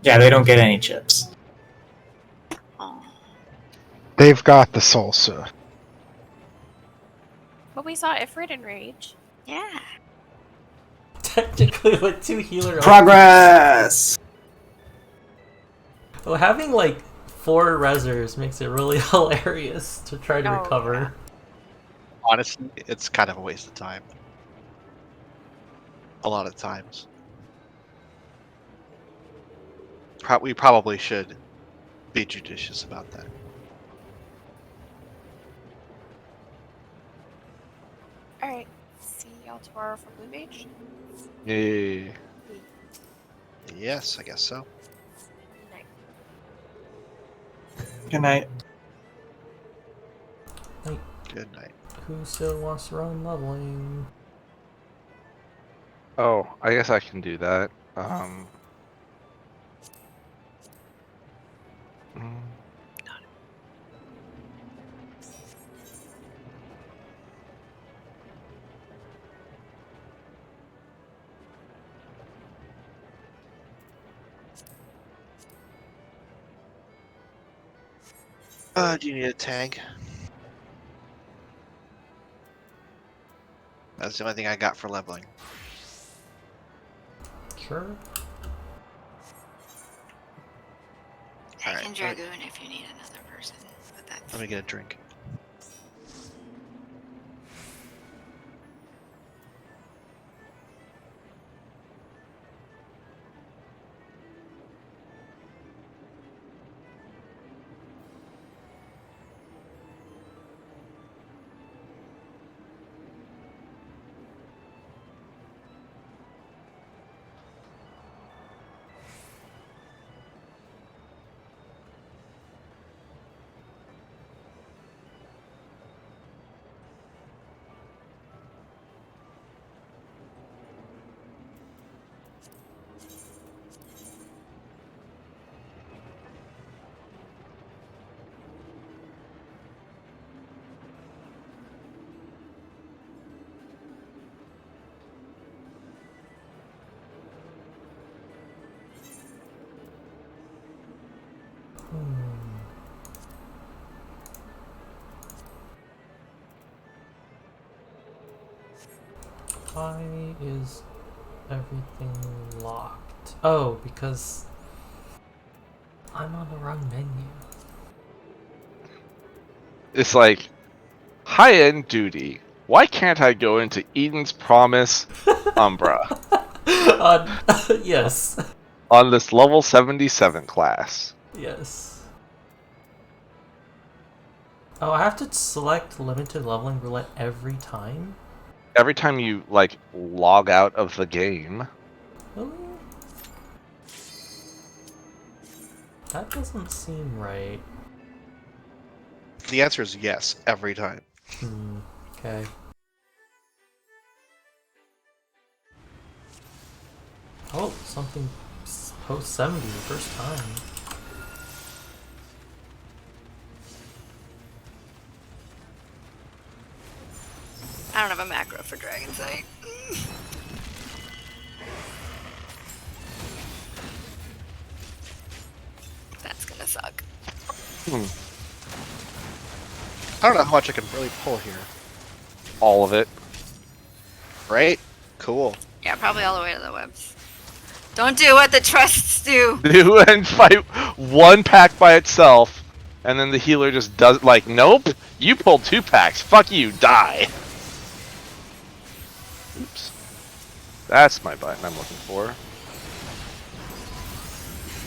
Yeah, they don't get any chips. Oh. They've got the salsa. But we saw Ifrit in Rage. Yeah. Technically, with two healer. Progress! Well, having like 4 resers makes it really hilarious to try to Oh, recover. Honestly, it's kind of a waste of time. A lot of times. We probably should be judicious about that. Alright. See y'all tomorrow for Blue Mage. Yay. Yes, I guess so. Night. Good night. Good night. Who still wants to run leveling? Oh, I guess I can do that. mm. Do you need a tag? That's the only thing I got for leveling. Sure. Take Alright, in Dragoon if you need another person. But that's... let me get a drink. Why is everything locked? Oh, because I'm on the wrong menu. It's like high-end duty. Why can't I go into Eden's Promise Umbra Yes. on this level 77 class? Yes. Oh, I have to select limited leveling roulette every time? Every time you like log out of the game, Really? That doesn't seem right. The answer is yes, every time. Okay. Oh, something post 70 the first time. I don't have a macro for Dragon Sight. That's gonna suck. I don't know how much I can really pull here. all of it. Right? Cool. Yeah, probably all the way to the webs. Don't do what the trusts do. Do and fight one pack by itself, and then the healer just does like, nope, you pulled 2 packs. Fuck you, die. Oops. That's my button I'm looking for.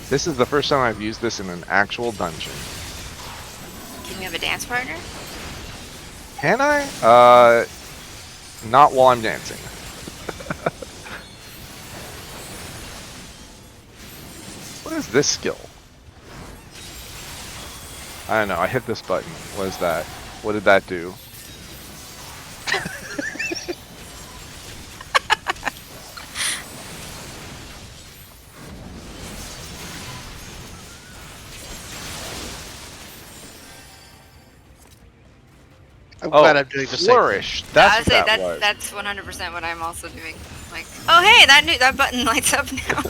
This is the first time I've used this in an actual dungeon. Can you have a dance partner? Can I? Not while I'm dancing. What is this skill? I don't know, I hit this button. What is that? What did that do? I'm glad I'm doing the same thing. Flourish. That's I what would say that was. that's 100% what I'm also doing. Like, oh hey, that button lights up now.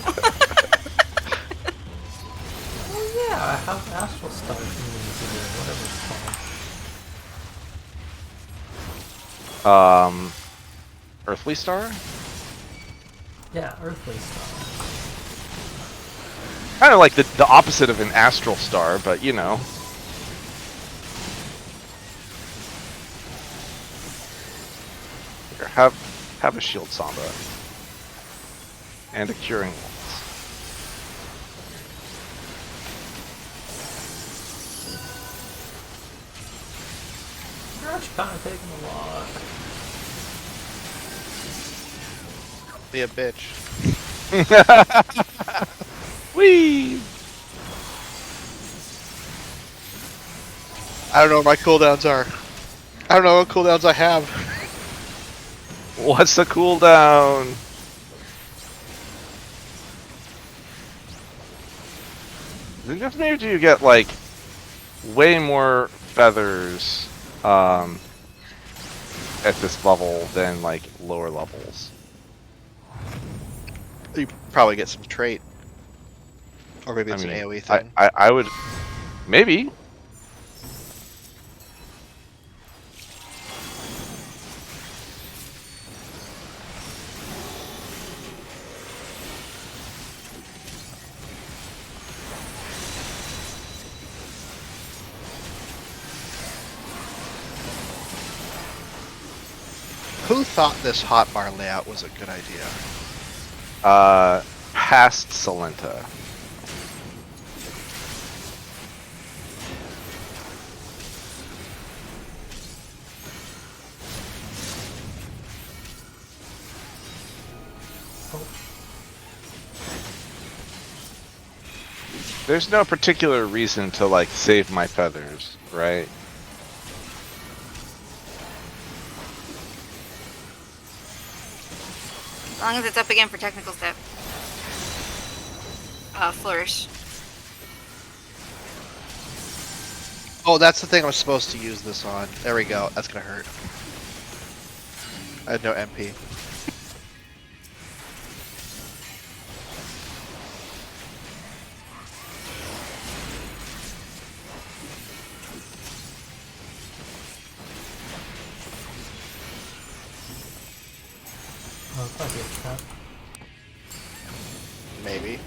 Oh yeah, I have Astral Star community here, whatever it's called. Earthly Star? Yeah, Earthly Star. Kind of like the opposite of an Astral Star, but you know. Here, have a shield Samba. And a curing waltz. You're actually kind of taking a lot. Be a bitch. Whee! I don't know what my cooldowns are. I don't know what cooldowns I have. What's the cooldown? Then just maybe do you get like way more feathers at this level than like lower levels. You probably get some trait. Or maybe it's I mean, an AoE thing. I would maybe. Who thought this hotbar layout was a good idea? Past Salenta. There's no particular reason to like save my feathers, right? As long as it's up again for technical step. Flourish. Oh, that's the thing I'm supposed to use this on. There we go. That's gonna hurt. I had no MP. Oh, probably a trap. Maybe.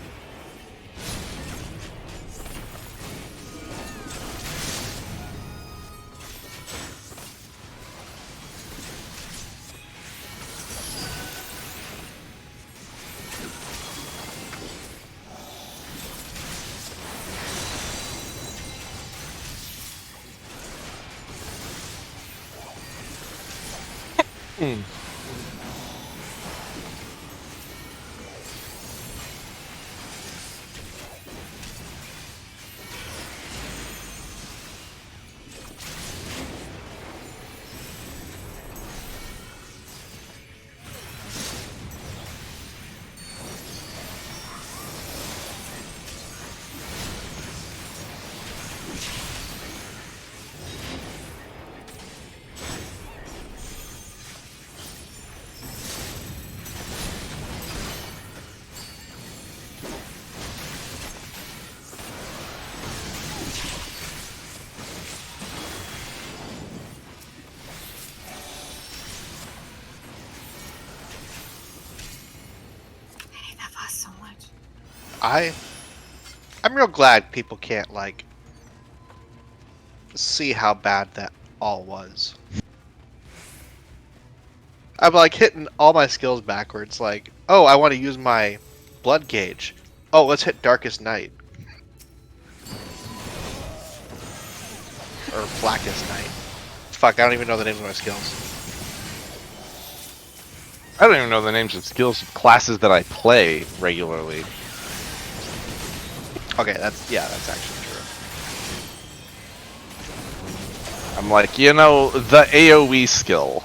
I hate that boss so much. I'm real glad people can't like see how bad that all was. I'm like hitting all my skills backwards. Like, oh, I want to use my blood gauge. Oh, let's hit Darkest Night or Blackest Night. Fuck, I don't even know the names of my skills. I don't even know the names of skills of classes that I play regularly. Okay, that's actually true. I'm like, you know, the AoE skill.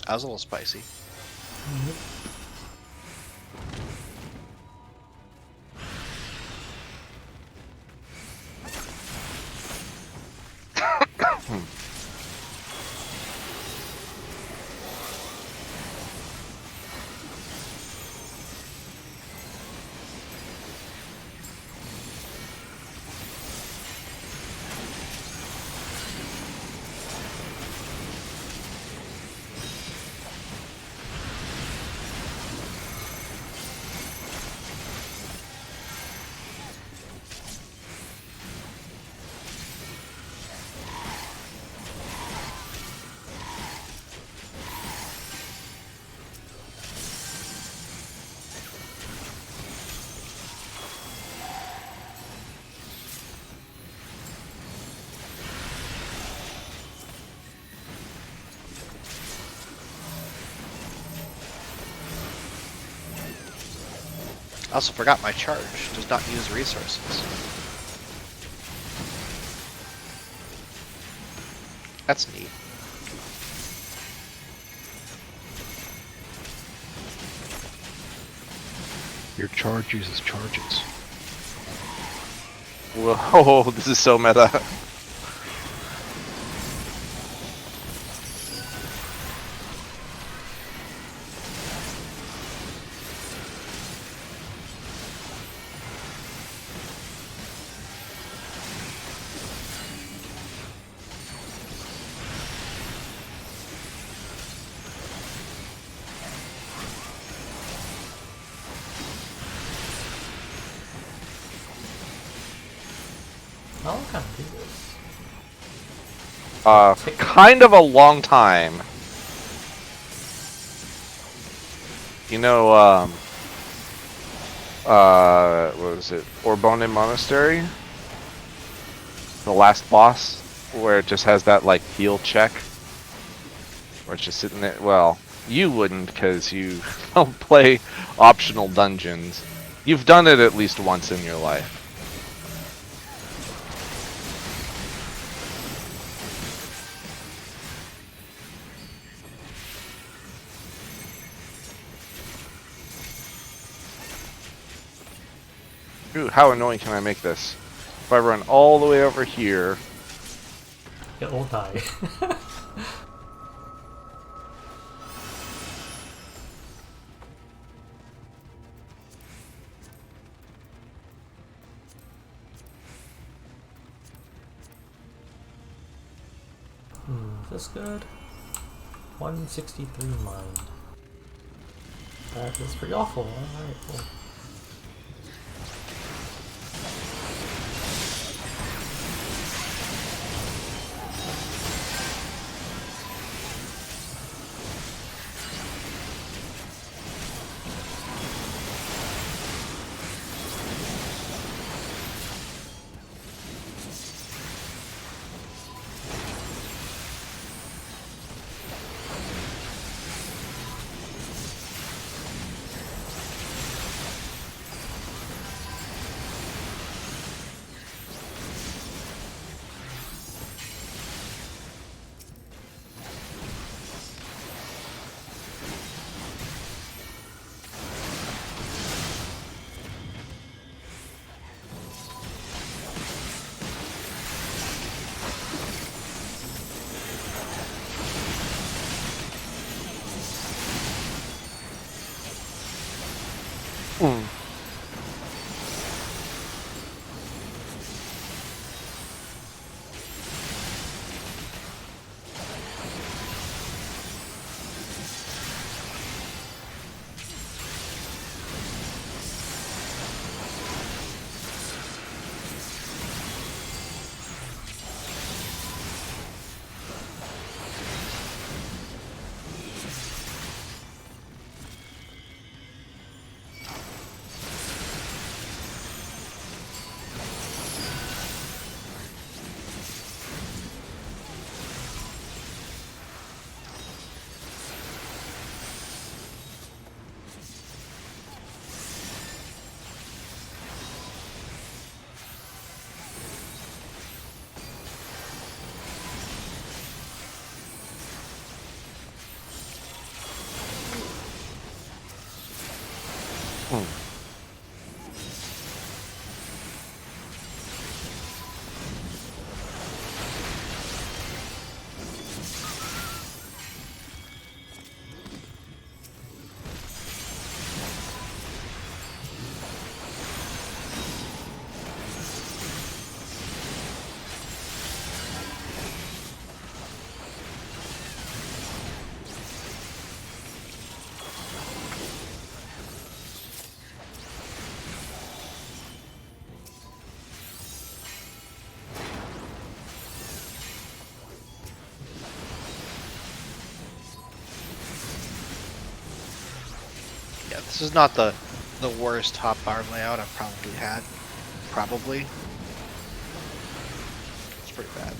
That was a little spicy. I also forgot my charge does not use resources. That's neat. Your charge uses charges. Whoa, this is so meta. How long can I do this? Kind of a long time. You know, what was it? Orbone Monastery? The last boss, where it just has that, like, heal check? Where it's just sitting there. Well, you wouldn't, because you don't play optional dungeons. You've done it at least once in your life. Ooh, how annoying can I make this? If I run all the way over here... It will die. Is this good? 163 mind. That is pretty awful. Alright, cool. Yeah, this is not the worst top bar layout I've probably had. Probably. It's pretty bad.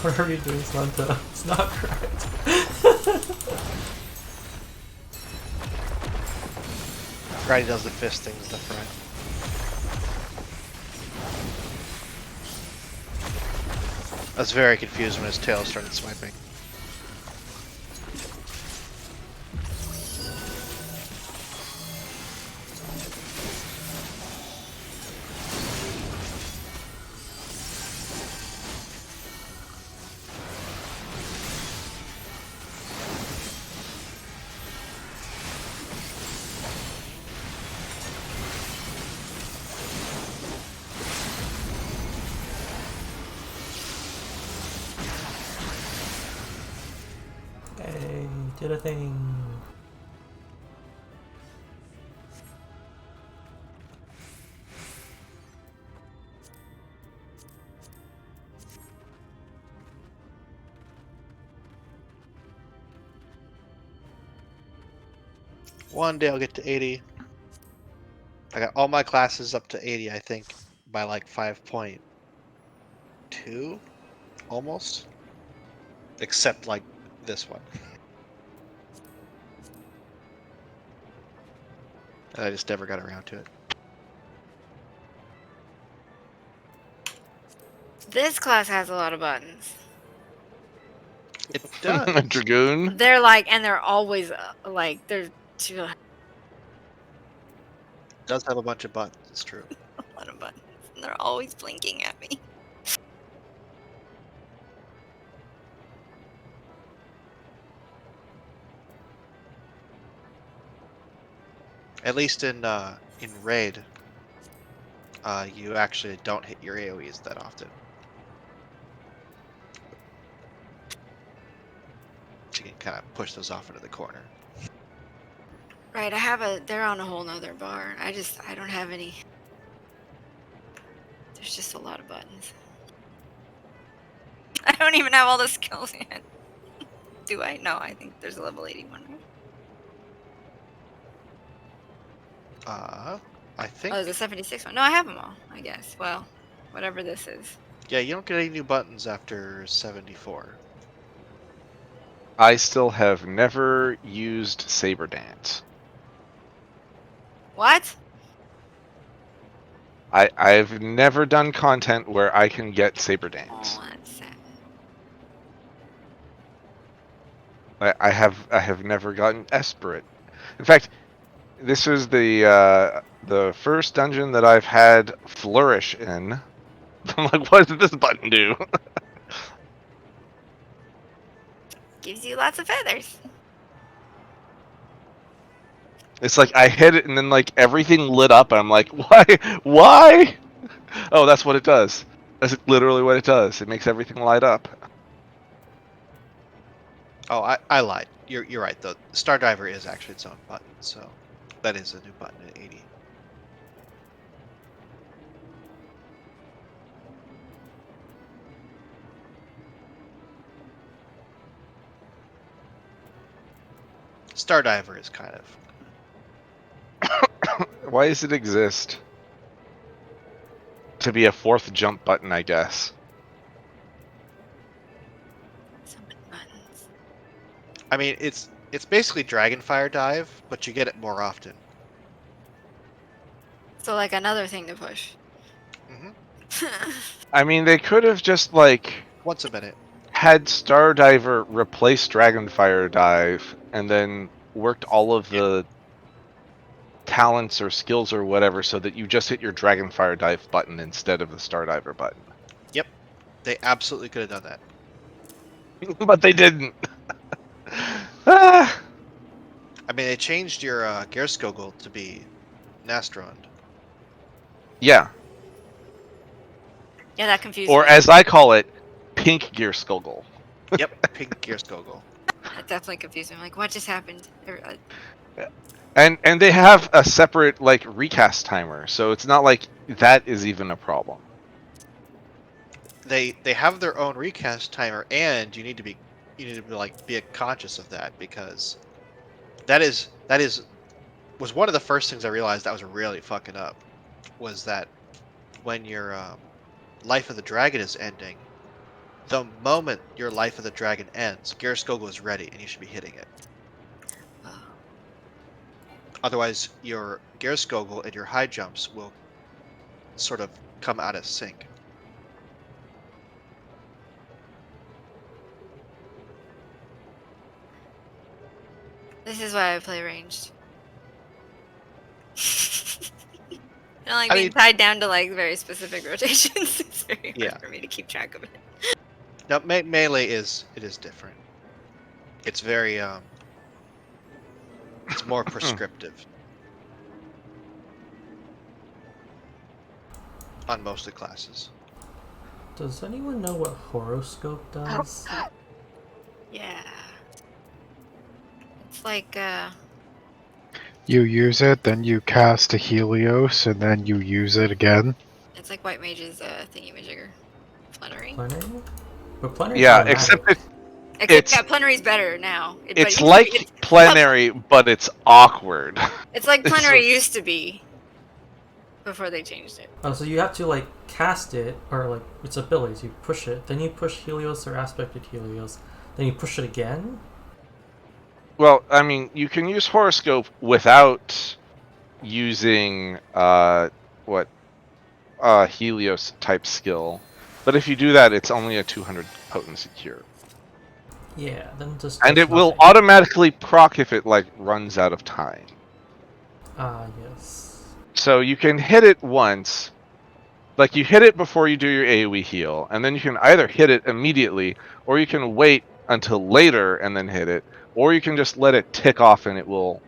What are you doing, Santa? It's not correct. Grady does the fist things at the front. I was very confused when his tail started swiping. Hey, did a thing. One day I'll get to 80. I got all my classes up to 80, I think, by like 5.2, almost. Except like this one. And I just never got around to it. This class has a lot of buttons. It does. Dragoon. They're like, and they're always like, they're too, a Does have a bunch of buttons, it's true. lot of buttons. And they're always blinking at me. At least in Raid, you actually don't hit your AoEs that often. So you can kind of push those off into the corner. Right, they're on a whole nother bar. I don't have any. There's just a lot of buttons. I don't even have all the skills yet. Do I? No, I think there's a level 81, right? I think. Oh, there's a 76 one. No, I have them all, I guess. Well, whatever this is. Yeah, you don't get any new buttons after 74. I still have never used Saber Dance. What? I've never done content where I can get Saber Dance. Oh, that's sad. I have never gotten Esperate. In fact, this is the first dungeon that I've had Flourish in. I'm like, what does this button do? Gives you lots of feathers. It's like I hit it and then like everything lit up and I'm like, why? Why? Oh, that's what it does. That's literally what it does. It makes everything light up. Oh, I lied. You're right though. Star Diver is actually its own button, so that is a new button at 80. Star Diver is kind of. Why does it exist? To be a fourth jump button, I guess. So many buttons. I mean, it's basically Dragonfire Dive, but you get it more often. So, like, another thing to push. Hmm. I mean, they could have just like Once a minute. had Stardiver replace Dragonfire Dive and then worked all of the talents or skills or whatever so that you just hit your Dragonfire Dive button instead of the Stardiver button. Yep. They absolutely could have done that. But they didn't. Ah. I mean, they changed your Gerskogel to be Nastrond. Yeah. Yeah, that confused Or me. as I call it, Pink Gear Skoggle. Yep, pink Gerskogel. That definitely confused me. I'm like, what just happened? And they have a separate like recast timer, so it's not like that is even a problem. They have their own recast timer, and you need to be like be conscious of that because that was one of the first things I realized that was really fucking up. Was that when your Life of the Dragon is ending, the moment your Life of the Dragon ends, Gyrskogel is ready, and you should be hitting it. Otherwise, your Gyrskogel and your high jumps will sort of come out of sync. This is why I play ranged. I don't like I being mean- tied down to like very specific rotations. It's very hard Yeah. for me to keep track of it. Now, melee is different. It's very it's more prescriptive on most of the classes. Does anyone know what horoscope does? Yeah. It's like You use it, then you cast a Helios, and then you use it again. it's like White Mage's thingy-majigger. Plenary. Plenary? But plenary. Yeah, except Except yeah, Plenary's better now. But it's used to like be- plenary, but it's awkward. it's like Plenary used to be before they changed it. Oh, so you have to like cast it, or like its abilities. You push it, then you push Helios or aspected Helios, then you push it again. Well, I mean, you can use horoscope without using Helios type skill, but if you do that, it's only a 200 potency cure, Yeah, then just. and does it will nothing. automatically proc if it like runs out of time. Ah, yes. So you can hit it once, like you hit it before you do your AoE heal, and then you can either hit it immediately, or you can wait until later and then hit it, or you can just let it tick off and it will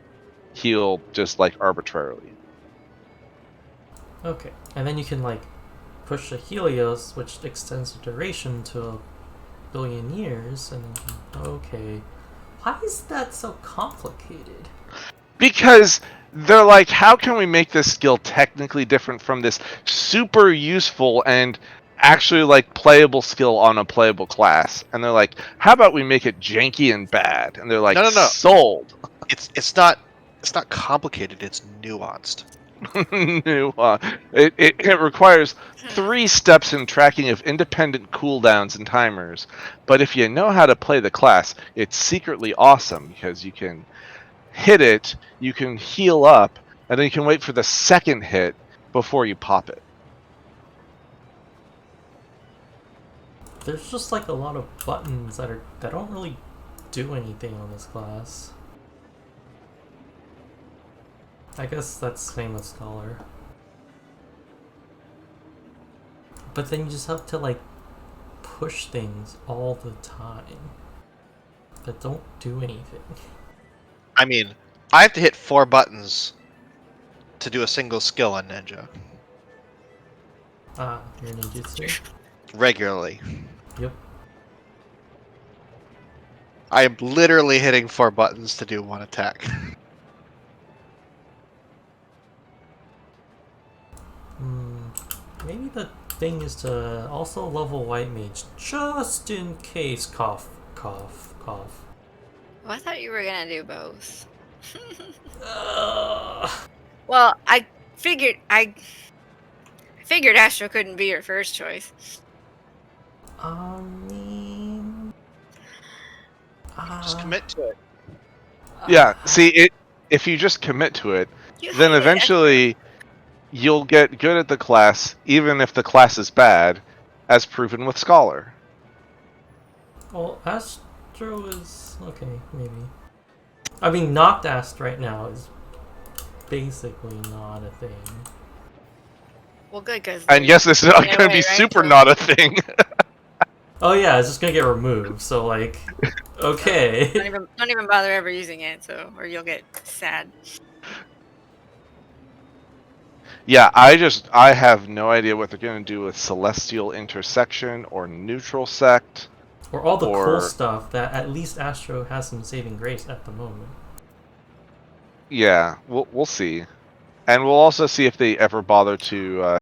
heal just like arbitrarily. Okay, and then you can like push a Helios, which extends the duration to 1 billion years, and then, okay. Why is that so complicated? Because they're like, how can we make this skill technically different from this super useful and actually like playable skill on a playable class? And they're like, how about we make it janky and bad? And they're like, No. sold. It's not complicated. It's nuanced. It requires 3 steps in tracking of independent cooldowns and timers. But if you know how to play the class, it's secretly awesome because you can hit it, you can heal up, and then you can wait for the second hit before you pop it. There's just like a lot of buttons that don't really do anything on this class. I guess that's same with Scholar. But then you just have to like push things all the time that don't do anything. I mean, I have to hit 4 buttons to do a single skill on Ninja Ah, your ninjutsu? regularly. Yep. I am literally hitting 4 buttons to do 1 attack. Maybe the thing is to also level White Mage just in case. Cough, cough, cough. Well, I thought you were gonna do both. Ugh. Well, I figured Astro couldn't be your first choice. I mean, Just commit to it. Yeah, see, if you just commit to it, You then hated eventually you'll get good at the class, even if the class is bad, as proven with Scholar. Well, Astro is okay, maybe. I mean, Knocked Ast right now is basically not a thing. Well, good, because And yes, this is going to be right? super So- not a thing. Oh yeah, it's just gonna get removed. So like, okay. don't even bother ever using it, so or you'll get sad. Yeah, I have no idea what they're going to do with Celestial Intersection or Neutral Sect. Or all the cool Or- stuff that at least Astro has some saving grace at the moment. Yeah, we'll see. And we'll also see if they ever bother to